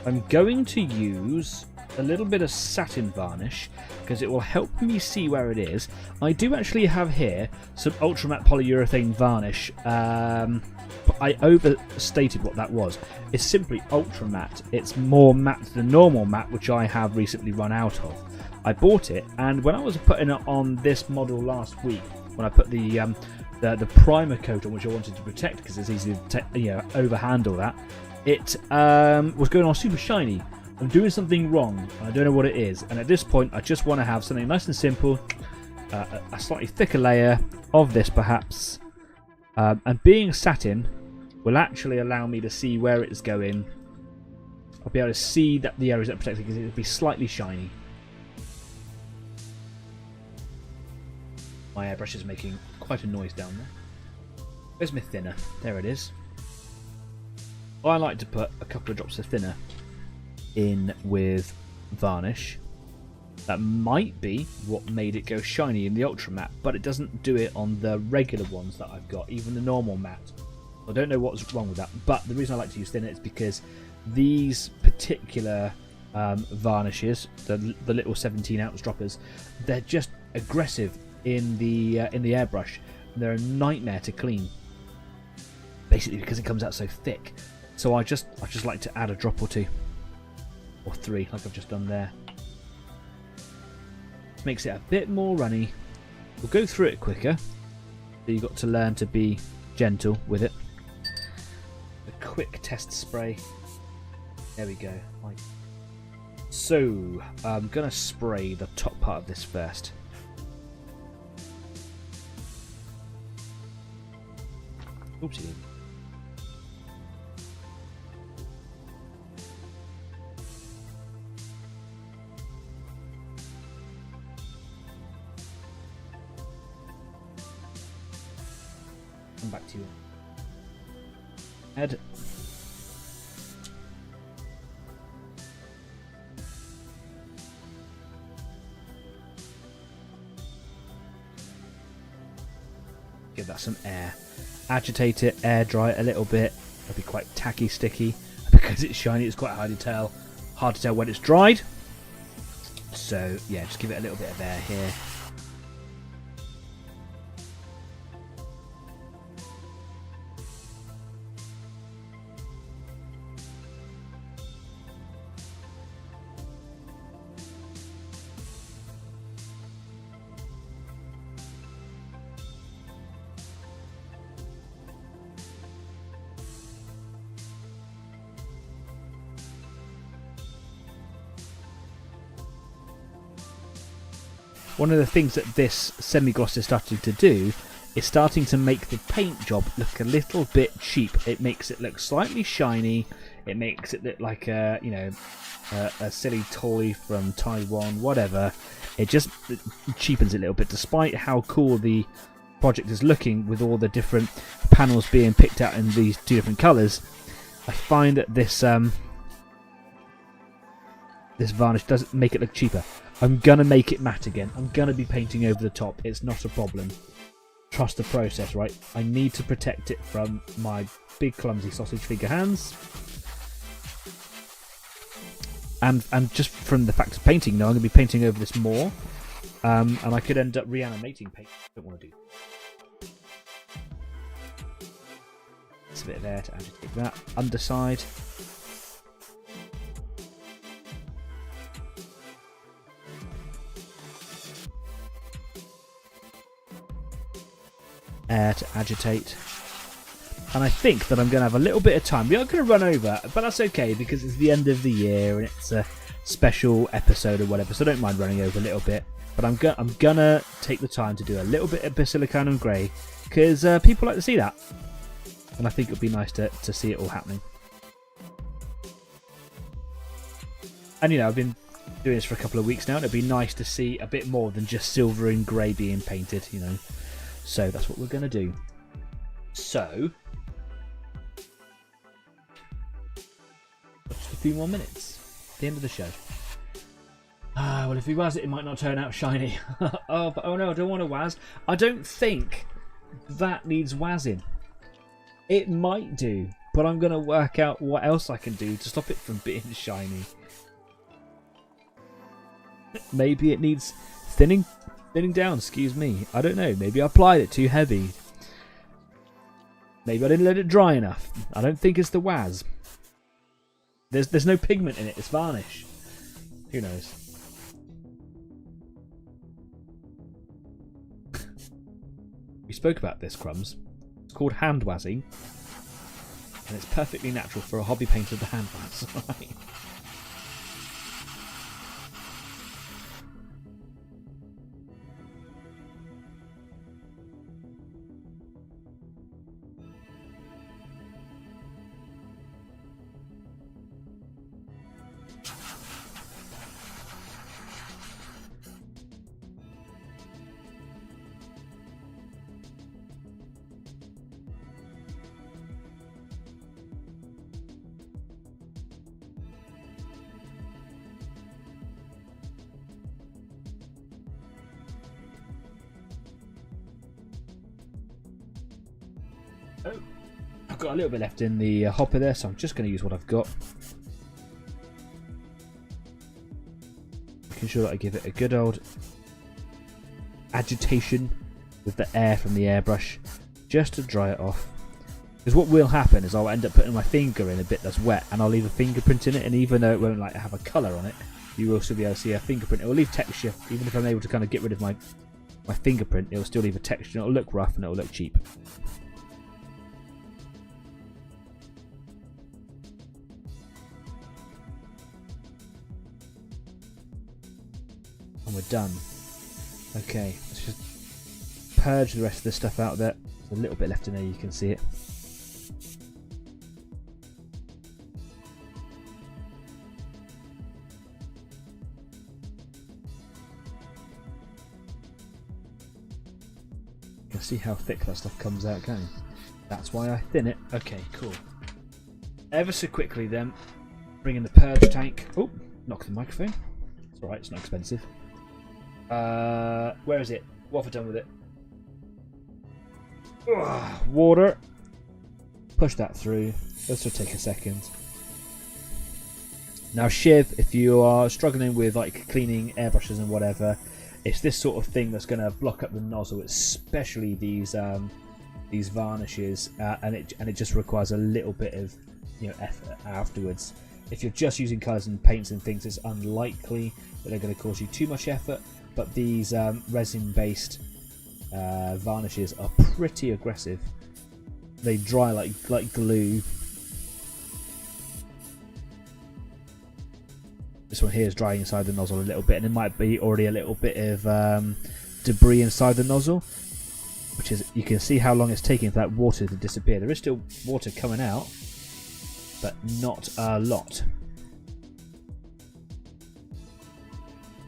Speaker 1: I'm going to use a little bit of satin varnish because it will help me see where it is. I do actually have here some ultra matte polyurethane varnish. I overstated what that was. It's simply ultra matte. It's more matte than normal matte, which I have recently run out of. I bought it, and when I was putting it on this model last week, when I put the primer coat on, which I wanted to protect because it's easy to overhandle that, it was going on super shiny. I'm doing something wrong, and I don't know what it is. And at this point, I just want to have something nice and simple, a slightly thicker layer of this, perhaps. And being satin will actually allow me to see where it's going. I'll be able to see that the areas that are protected because it'll be slightly shiny. My airbrush is making quite a noise down there. Where's my thinner? There it is. I like to put a couple of drops of thinner in with varnish. That might be what made it go shiny in the ultra matte, but it doesn't do it on the regular ones that I've got, even the normal matte. I don't know what's wrong with that, but the reason I like to use thinner is because these particular varnishes, the little 17-ounce droppers, they're just aggressive in the airbrush. They're a nightmare to clean, basically because it comes out so thick. So I just like to add a drop or two, or three, like I've just done there. Makes it a bit more runny. We'll go through it quicker. So you've got to learn to be gentle with it. A quick test spray. There we go. So I'm gonna spray the top part of this first. Oopsie. Come back to you. Head. Give that some air. Agitate it, air dry it a little bit. It'll be quite tacky, sticky. Because it's shiny, it's quite hard to tell when it's dried. So yeah, just give it a little bit of air here. One of the things that this semi-gloss is starting to do is starting to make the paint job look a little bit cheap. It makes it look slightly shiny. It makes it look like a, you know, a silly toy from Taiwan, whatever. It just cheapens it a little bit, despite how cool the project is looking with all the different panels being picked out in these two different colours. I find that this this varnish does make it look cheaper. I'm gonna make it matte again. I'm gonna be painting over the top. It's not a problem. Trust the process, right? I need to protect it from my big clumsy sausage finger hands. And just from the fact of painting, now I'm gonna be painting over this more. And I could end up reanimating paint. I don't want to do. It's a bit there to agitate that. Underside. Air to agitate. And I think that I'm going to have a little bit of time. We are going to run over, but that's okay because it's the end of the year and it's a special episode or whatever, so I don't mind running over a little bit. But I'm going to take the time to do a little bit of Basilicanum Grey because people like to see that. And I think it would be nice to see it all happening. And you know, I've been doing this for a couple of weeks now and it'd be nice to see a bit more than just silver and grey being painted, you know. So that's what we're going to do. So, just a few more minutes. The end of the show. Well, if we waz it, it might not turn out shiny. Oh no, I don't want to waz. I don't think that needs wazzing. It might do, but I'm going to work out what else I can do to stop it from being shiny. Maybe it needs thinning down, excuse me. I don't know. Maybe I applied it too heavy. Maybe I didn't let it dry enough. I don't think it's the waz. There's no pigment in it. It's varnish. Who knows? We spoke about this, Crumbs. It's called hand wazzing. And it's perfectly natural for a hobby painter to hand waz. Right? Oh, I've got a little bit left in the hopper there, so I'm just going to use what I've got. Making sure that I give it a good old agitation with the air from the airbrush, just to dry it off. Because what will happen is I'll end up putting my finger in a bit that's wet, and I'll leave a fingerprint in it, and even though it won't like have a colour on it, you will still be able to see a fingerprint. It will leave texture. Even if I'm able to kind of get rid of my fingerprint, it will still leave a texture. It'll look rough and it'll look cheap. And we're done. Okay, let's just purge the rest of this stuff out there. There's a little bit left in there, you can see it. You can see how thick that stuff comes out, can't you? That's why I thin it. Okay, cool. Ever so quickly then, bring in the purge tank. Oh, knock the microphone. It's alright, it's not expensive. Where is it? What have I done with it? Ugh, water. Push that through. This will take a second. Now Shiv, if you are struggling with like cleaning airbrushes and whatever, it's this sort of thing that's going to block up the nozzle, especially these varnishes, and it just requires a little bit of effort afterwards. If you're just using colours and paints and things, it's unlikely that they're going to cause you too much effort. But these resin-based varnishes are pretty aggressive. They dry like glue. This one here is drying inside the nozzle a little bit, and it might be already a little bit of debris inside the nozzle, which is, you can see how long it's taking for that water to disappear. There is still water coming out, but not a lot.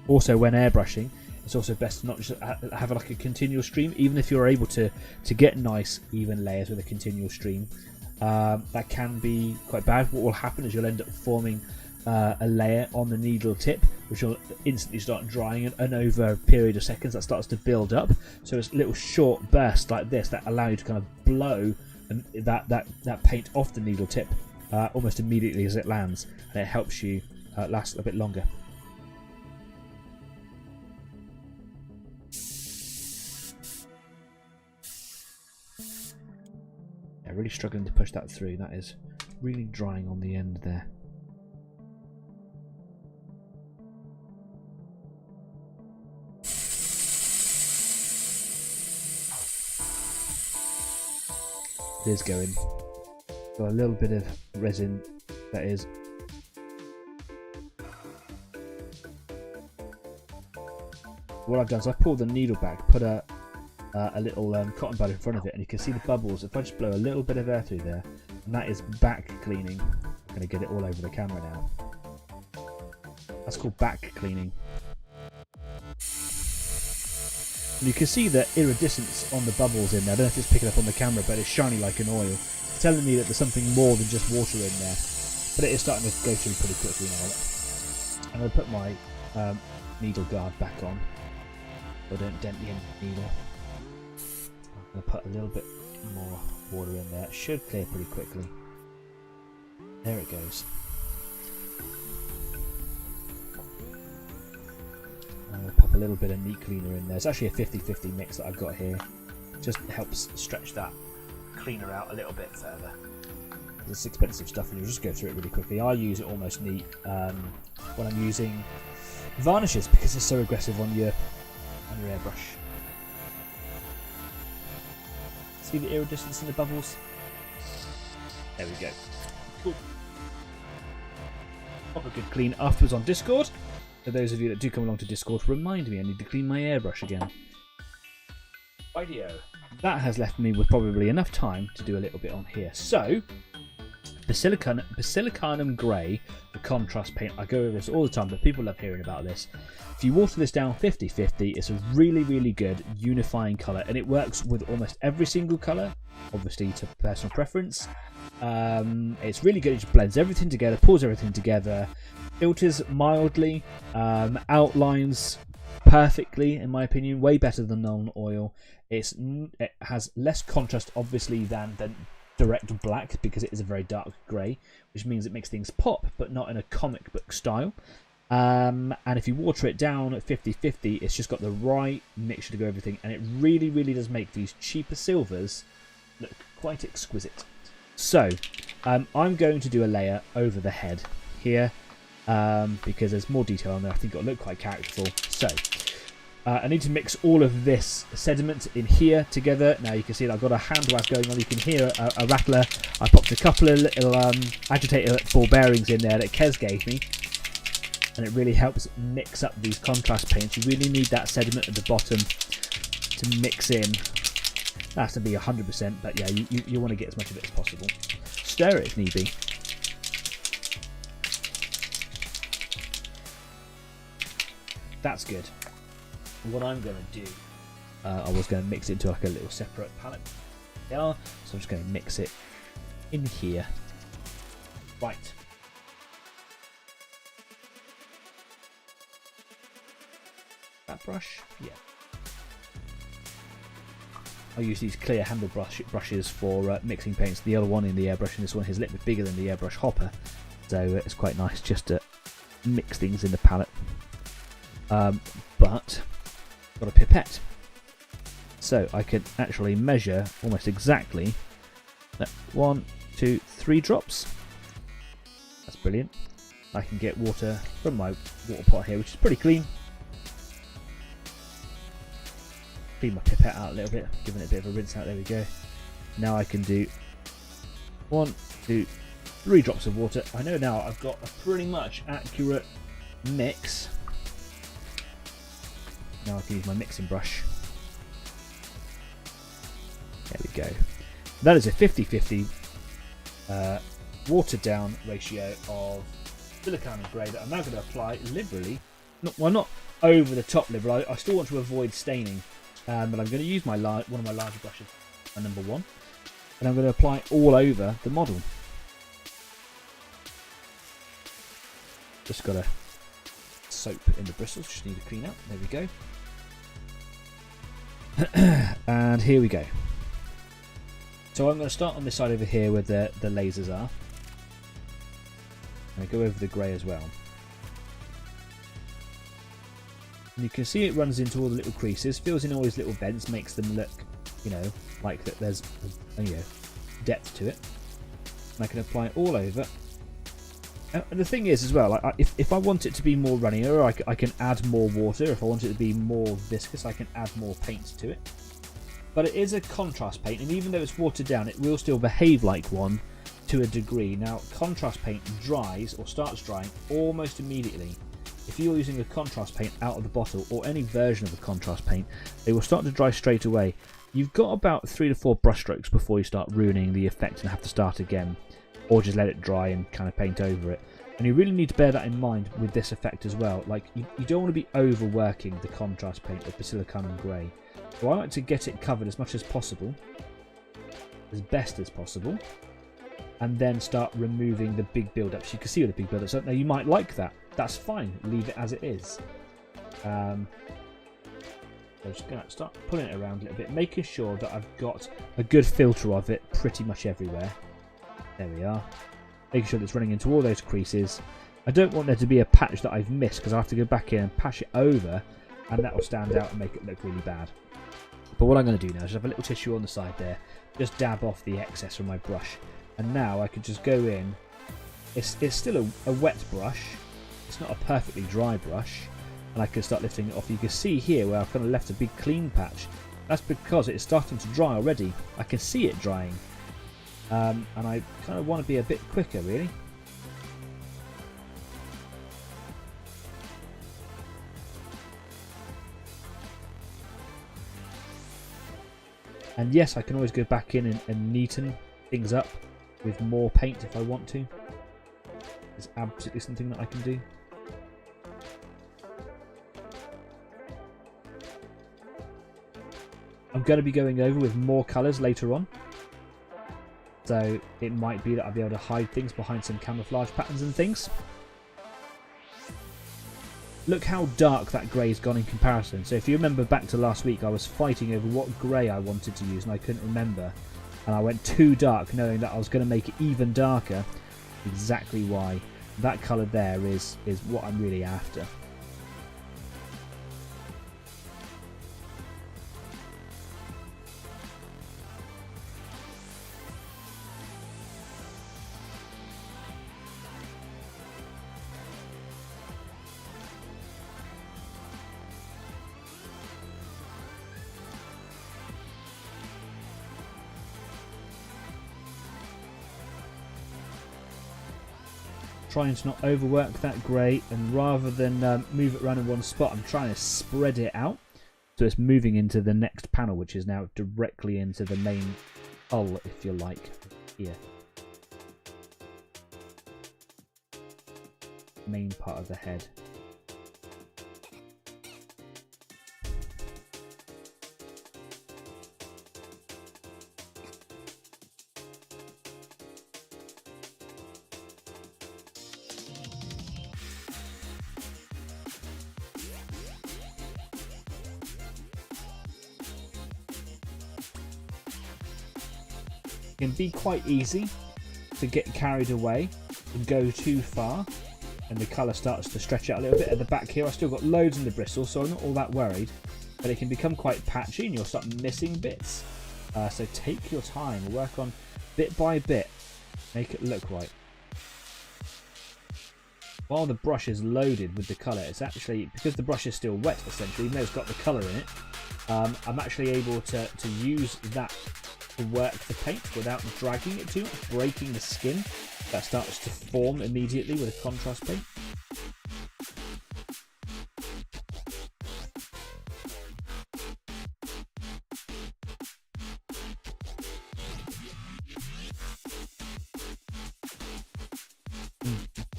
Speaker 1: Also, when airbrushing, it's also best to not just have like a continual stream. Even if you're able to get nice even layers with a continual stream, that can be quite bad. What will happen is you'll end up forming a layer on the needle tip, which will instantly start drying, and over a period of seconds that starts to build up. So it's little short bursts like this that allow you to kind of blow that paint off the needle tip almost immediately as it lands, and it helps you last a bit longer. Yeah, really struggling to push that through. That is really drying on the end there. It is going. Got a little bit of resin that is. What I've done is I pulled the needle back, put a little cotton bud in front of it, and you can see the bubbles. If I just blow a little bit of air through there, and that is back cleaning. I'm going to get it all over the camera now. That's called back cleaning. And you can see the iridescence on the bubbles in there. I don't know if it's picking up on the camera, but it's shiny like an oil. It's telling me that there's something more than just water in there. But it is starting to go through pretty quickly now. I'm going to put my needle guard back on, so I don't dent the end of the needle. I'm going to put a little bit more water in there. It should clear pretty quickly. There it goes. I'm going to pop a little bit of neat cleaner in there. It's actually a 50-50 mix that I've got here. Just helps stretch that cleaner out a little bit further. It's expensive stuff, and you'll just go through it really quickly. I use it almost neat when I'm using varnishes because it's so aggressive on your airbrush. See the iridescence in the bubbles? There we go. Cool. Pop a good clean afterwards on Discord. For those of you that do come along to Discord, remind me I need to clean my airbrush again. Ideo. That has left me with probably enough time to do a little bit on here. So, Basilicanum Grey, the contrast paint. I go over this all the time, but people love hearing about this. If you water this down 50-50, it's a really, really good unifying colour, and it works with almost every single colour, obviously to personal preference. It's really good. It just blends everything together, pulls everything together, filters mildly, outlines perfectly, in my opinion, way better than non-oil. It has less contrast, obviously, than direct black, because it is a very dark grey, which means it makes things pop, but not in a comic book style. And if you water it down at 50-50, it's just got the right mixture to go everything, and it really, really does make these cheaper silvers look quite exquisite. So, I'm going to do a layer over the head here, because there's more detail on there. I think it'll look quite characterful. So, I need to mix all of this sediment in here together. Now you can see that I've got a hand wave going on. You can hear a rattler. I popped a couple of little agitator ball bearings in there that Kez gave me, and it really helps mix up these contrast paints. You really need that sediment at the bottom to mix in. That has to be 100%, but yeah, you want to get as much of it as possible. Stir it if need be. That's good. What I'm going to do, I was going to mix it into like a little separate palette. Yeah, so I'm just going to mix it in here. Right. That brush? Yeah. I use these clear handle brushes for mixing paints. The other one in the airbrush, and this one is a little bit bigger than the airbrush hopper, so it's quite nice just to mix things in the palette. But got a pipette, so I can actually measure almost exactly 1, 2, 3 drops. That's brilliant. I can get water from my water pot here, which is pretty clean. Clean my pipette out a little bit, giving it a bit of a rinse out. There we go. Now I can do 1, 2, 3 drops of water. I know now I've got a pretty much accurate mix. Now I can use my mixing brush. There we go. That is a 50-50 watered down ratio of silicone and grey that I'm now going to apply liberally. Not over the top liberal. I still want to avoid staining. But I'm going to use one of my larger brushes, my number 1, and I'm going to apply it all over the model. Just got a soap in the bristles, just need to clean up. There we go. And here we go. So I'm going to start on this side over here where the lasers are. And I go over the grey as well. And you can see it runs into all the little creases, fills in all these little vents, makes them look, like that there's, depth to it. And I can apply it all over. And the thing is as well, if I want it to be more runnier, I can add more water. If I want it to be more viscous, I can add more paint to it. But it is a contrast paint, and even though it's watered down, it will still behave like one to a degree. Now, contrast paint dries, or starts drying, almost immediately. If you're using a contrast paint out of the bottle, or any version of a contrast paint, they will start to dry straight away. You've got about 3 to 4 brush strokes before you start ruining the effect and have to start again, or just let it dry and kind of paint over it. And you really need to bear that in mind with this effect as well. Like, you don't want to be overworking the contrast paint with Basilicum and Grey. So I like to get it covered as much as possible, as best as possible, and then start removing the big build-ups. You can see all the big build-ups. Now, you might like that. That's fine. Leave it as it is. I'm just going to start pulling it around a little bit, making sure that I've got a good filter of it pretty much everywhere. There we are. Making sure that it's running into all those creases. I don't want there to be a patch that I've missed, because I have to go back in and patch it over, and that will stand out and make it look really bad. But what I'm going to do now is just have a little tissue on the side there, just dab off the excess from my brush, and now I can just go in. It's still a wet brush. It's not a perfectly dry brush, and I can start lifting it off. You can see here where I've kind of left a big clean patch. That's because it's starting to dry already. I can see it drying, and I kind of want to be a bit quicker, really. And yes, I can always go back in and neaten things up with more paint if I want to. It's absolutely something that I can do. I'm going to be going over with more colours later on. So it might be that I'll be able to hide things behind some camouflage patterns and things. look how dark that grey's gone in comparison. So if you remember back to last week, I was fighting over what grey I wanted to use and I couldn't remember. And I went too dark knowing that I was going to make it even darker. Exactly why. That colour there is what I'm really after. Trying to not overwork that grey, and rather than move it around in one spot, I'm trying to spread it out so it's moving into the next panel, which is now directly into the main hull, if you like, here. Main part of the head. Can be quite easy to get carried away and go too far, and the colour starts to stretch out a little bit at the back here. I've still got loads in the bristles, so I'm not all that worried, but it can become quite patchy and you'll start missing bits. So take your time, work on bit by bit, make it look right. While the brush is loaded with the colour, it's actually, because the brush is still wet essentially, even though it's got the colour in it, I'm actually able to use that to work the paint without dragging it too much, breaking the skin that starts to form immediately with a contrast paint.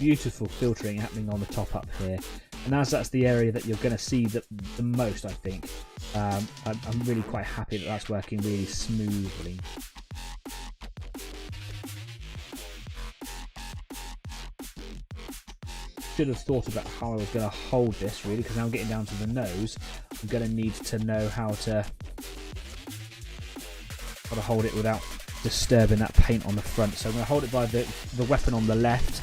Speaker 1: Beautiful filtering happening on the top up here, and as that's the area that you're going to see the most, I think. I'm really quite happy that that's working really smoothly. Should have thought about how I was going to hold this really, because now I'm getting down to the nose. I'm going to need to know how to hold it without disturbing that paint on the front. So I'm going to hold it by the weapon on the left,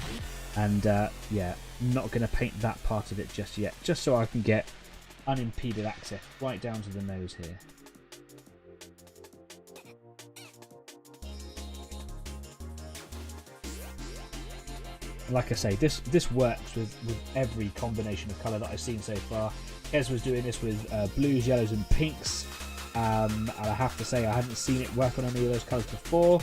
Speaker 1: and yeah, I'm not going to paint that part of it just yet, just so I can get unimpeded access right down to the nose here. Like I say, this works with every combination of colour that I've seen so far. Kez was doing this with blues, yellows and pinks, and I have to say I hadn't seen it work on any of those colours before.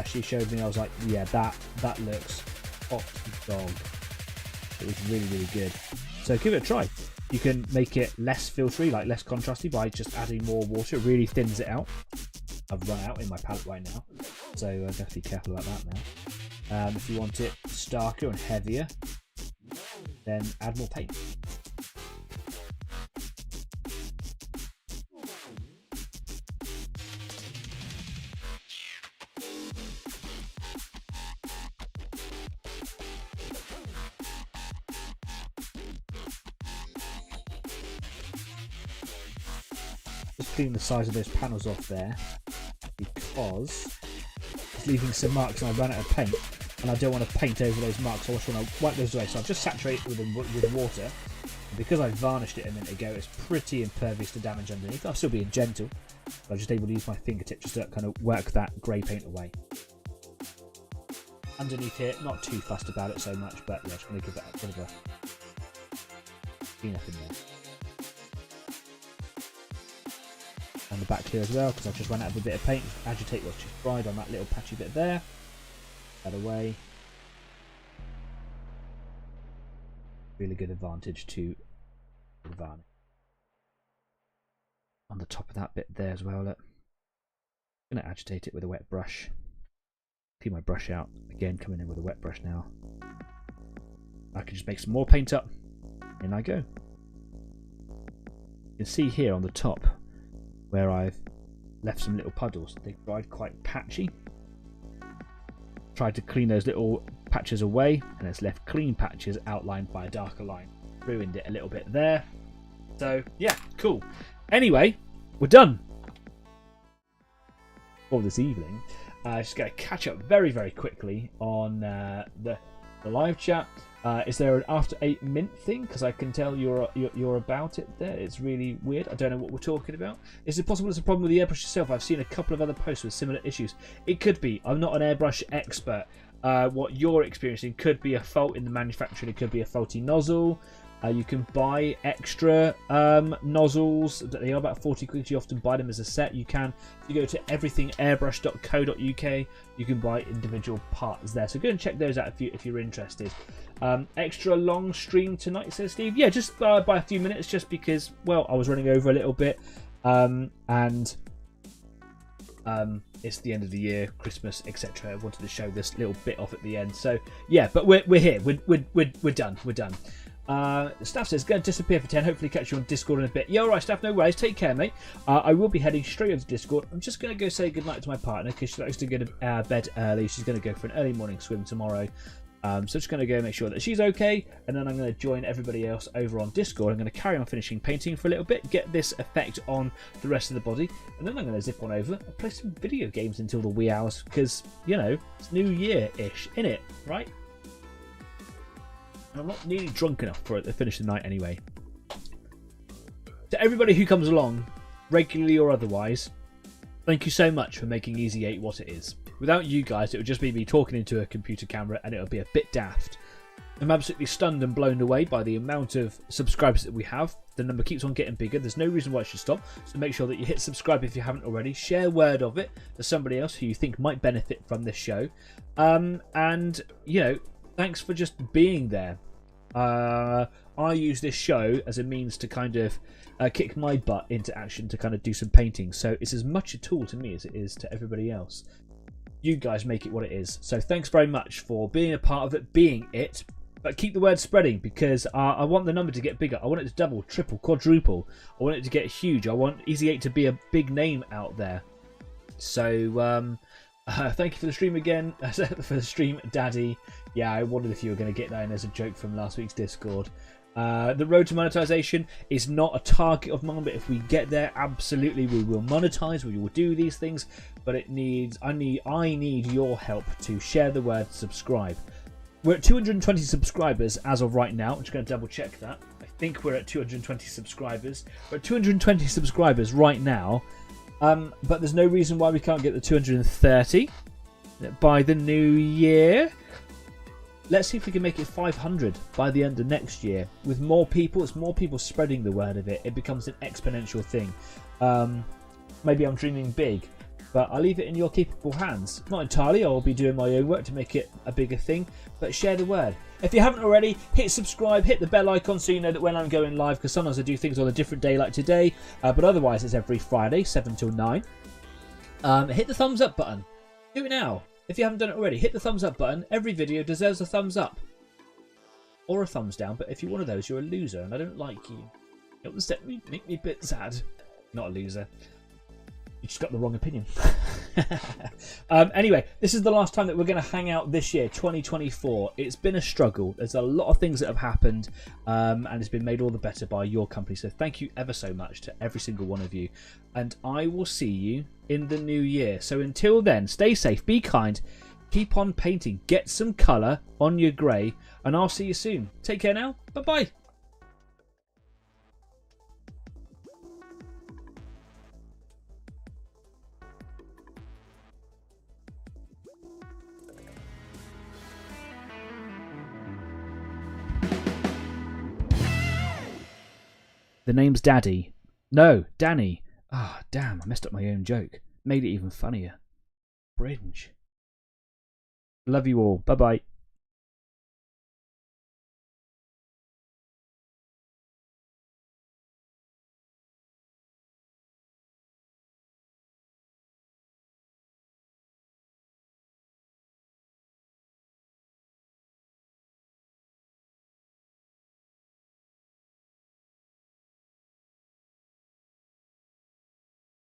Speaker 1: She showed me, I was like, yeah, that looks hot dog. It was really, really good. So give it a try. You can make it less filtery, like less contrasty, by just adding more water. It really thins it out. I've run out in my palette right now, so definitely careful about that now. If you want it starker and heavier, then add more paint. Just clean the size of those panels off there, because it's leaving some marks and I ran out of paint, and I don't want to paint over those marks. I just want to wipe those away. So I've just saturated with water. And because I varnished it a minute ago, it's pretty impervious to damage underneath. I'm still being gentle, but I'm just able to use my fingertip just to kind of work that grey paint away. Underneath here, not too fussed about it so much, but yeah, just going to give that a bit of a clean up in there. And the back here as well, because I've just run out of a bit of paint. Just agitate what's just dried on that little patchy bit there. That away. Really good advantage to the varnish. On the top of that bit there as well, look. I'm going to agitate it with a wet brush. Clean my brush out. Again, coming in with a wet brush now. I can just make some more paint up. In I go. You can see here on the top where I've left some little puddles. They've dried quite patchy. Tried to clean those little patches away, and it's left clean patches outlined by a darker line. ruined it a little bit there. So yeah, cool. Anyway, we're done for this evening. Just going to catch up very, very quickly on the live chat. Is there an after 8 mint thing? Because I can tell you're about it there. It's really weird. I don't know what we're talking about. Is it possible it's a problem with the airbrush itself? I've seen a couple of other posts with similar issues. It could be. I'm not an airbrush expert. What you're experiencing could be a fault in the manufacturing. It could be a faulty nozzle. You can buy extra nozzles. They are about 40 quid. You often buy them as a set. You can, if you go to everythingairbrush.co.uk, you can buy individual parts there. So go and check those out if you're interested. Extra long stream tonight, says Steve. Yeah, just by a few minutes, just because, well, I was running over a little bit, and it's the end of the year, Christmas, etc. I wanted to show this little bit off at the end. So yeah, but we're here. We're done. We're done. Staff says, going to disappear for 10. Hopefully catch you on Discord in a bit. Yeah, alright, Staff, no worries. Take care, mate. I will be heading straight over to Discord. I'm just going to go say goodnight to my partner because she likes to go to bed early. She's going to go for an early morning swim tomorrow. So just going to go make sure that she's okay. And then I'm going to join everybody else over on Discord. I'm going to carry on finishing painting for a little bit, get this effect on the rest of the body. And then I'm going to zip on over and play some video games until the wee hours because, you know, it's New Year-ish, innit? Right? I'm not nearly drunk enough for it to finish the night anyway. To everybody who comes along, regularly or otherwise, thank you so much for making Easy 8 what it is. Without you guys, it would just be me talking into a computer camera and it would be a bit daft. I'm absolutely stunned and blown away by the amount of subscribers that we have. The number keeps on getting bigger. There's no reason why it should stop. So make sure that you hit subscribe if you haven't already. Share word of it to somebody else who you think might benefit from this show. And, you know, thanks for just being there. I use this show as a means to kind of kick my butt into action to kind of do some painting. So it's as much a tool to me as it is to everybody else. You guys make it what it is. So thanks very much for being a part of it, being it. But keep the word spreading because I want the number to get bigger. I want it to double, triple, quadruple. I want it to get huge. I want Easy 8 to be a big name out there. So thank you for the stream again. For the stream, Daddy. Yeah, I wondered if you were going to get that in as a joke from last week's Discord. The road to monetization is not a target of mine, but if we get there, absolutely we will monetize. We will do these things, but it needs. I need your help to share the word, subscribe. We're at 220 subscribers as of right now. I'm just going to double check that. I think we're at 220 subscribers. We're at 220 subscribers right now. But there's no reason why we can't get the 230 by the new year. Let's see if we can make it 500 by the end of next year. With more people, it's more people spreading the word of it. It becomes an exponential thing. Maybe I'm dreaming big, but I'll leave it in your capable hands. Not entirely, I'll be doing my own work to make it a bigger thing, but share the word. If you haven't already, hit subscribe, hit the bell icon so you know that when I'm going live, because sometimes I do things on a different day like today, but otherwise it's every Friday, 7 till 9. Hit the thumbs up button. Do it now. If you haven't done it already, hit the thumbs up button. Every video deserves a thumbs up. Or a thumbs down, but if you're one of those, you're a loser, and I don't like you. It would make me a bit sad. Not a loser. You just got the wrong opinion. Anyway, this is the last time that we're going to hang out this year, 2024. It's been a struggle. There's a lot of things that have happened, and it's been made all the better by your company. So thank you ever so much to every single one of you. And I will see you in the new year. So until then, stay safe, be kind, keep on painting, get some colour on your grey, and I'll see you soon. Take care now. Bye-bye. The name's Daddy. No, Danny. Ah, oh, damn, I messed up my own joke. Made it even funnier. Cringe. Love you all. Bye-bye.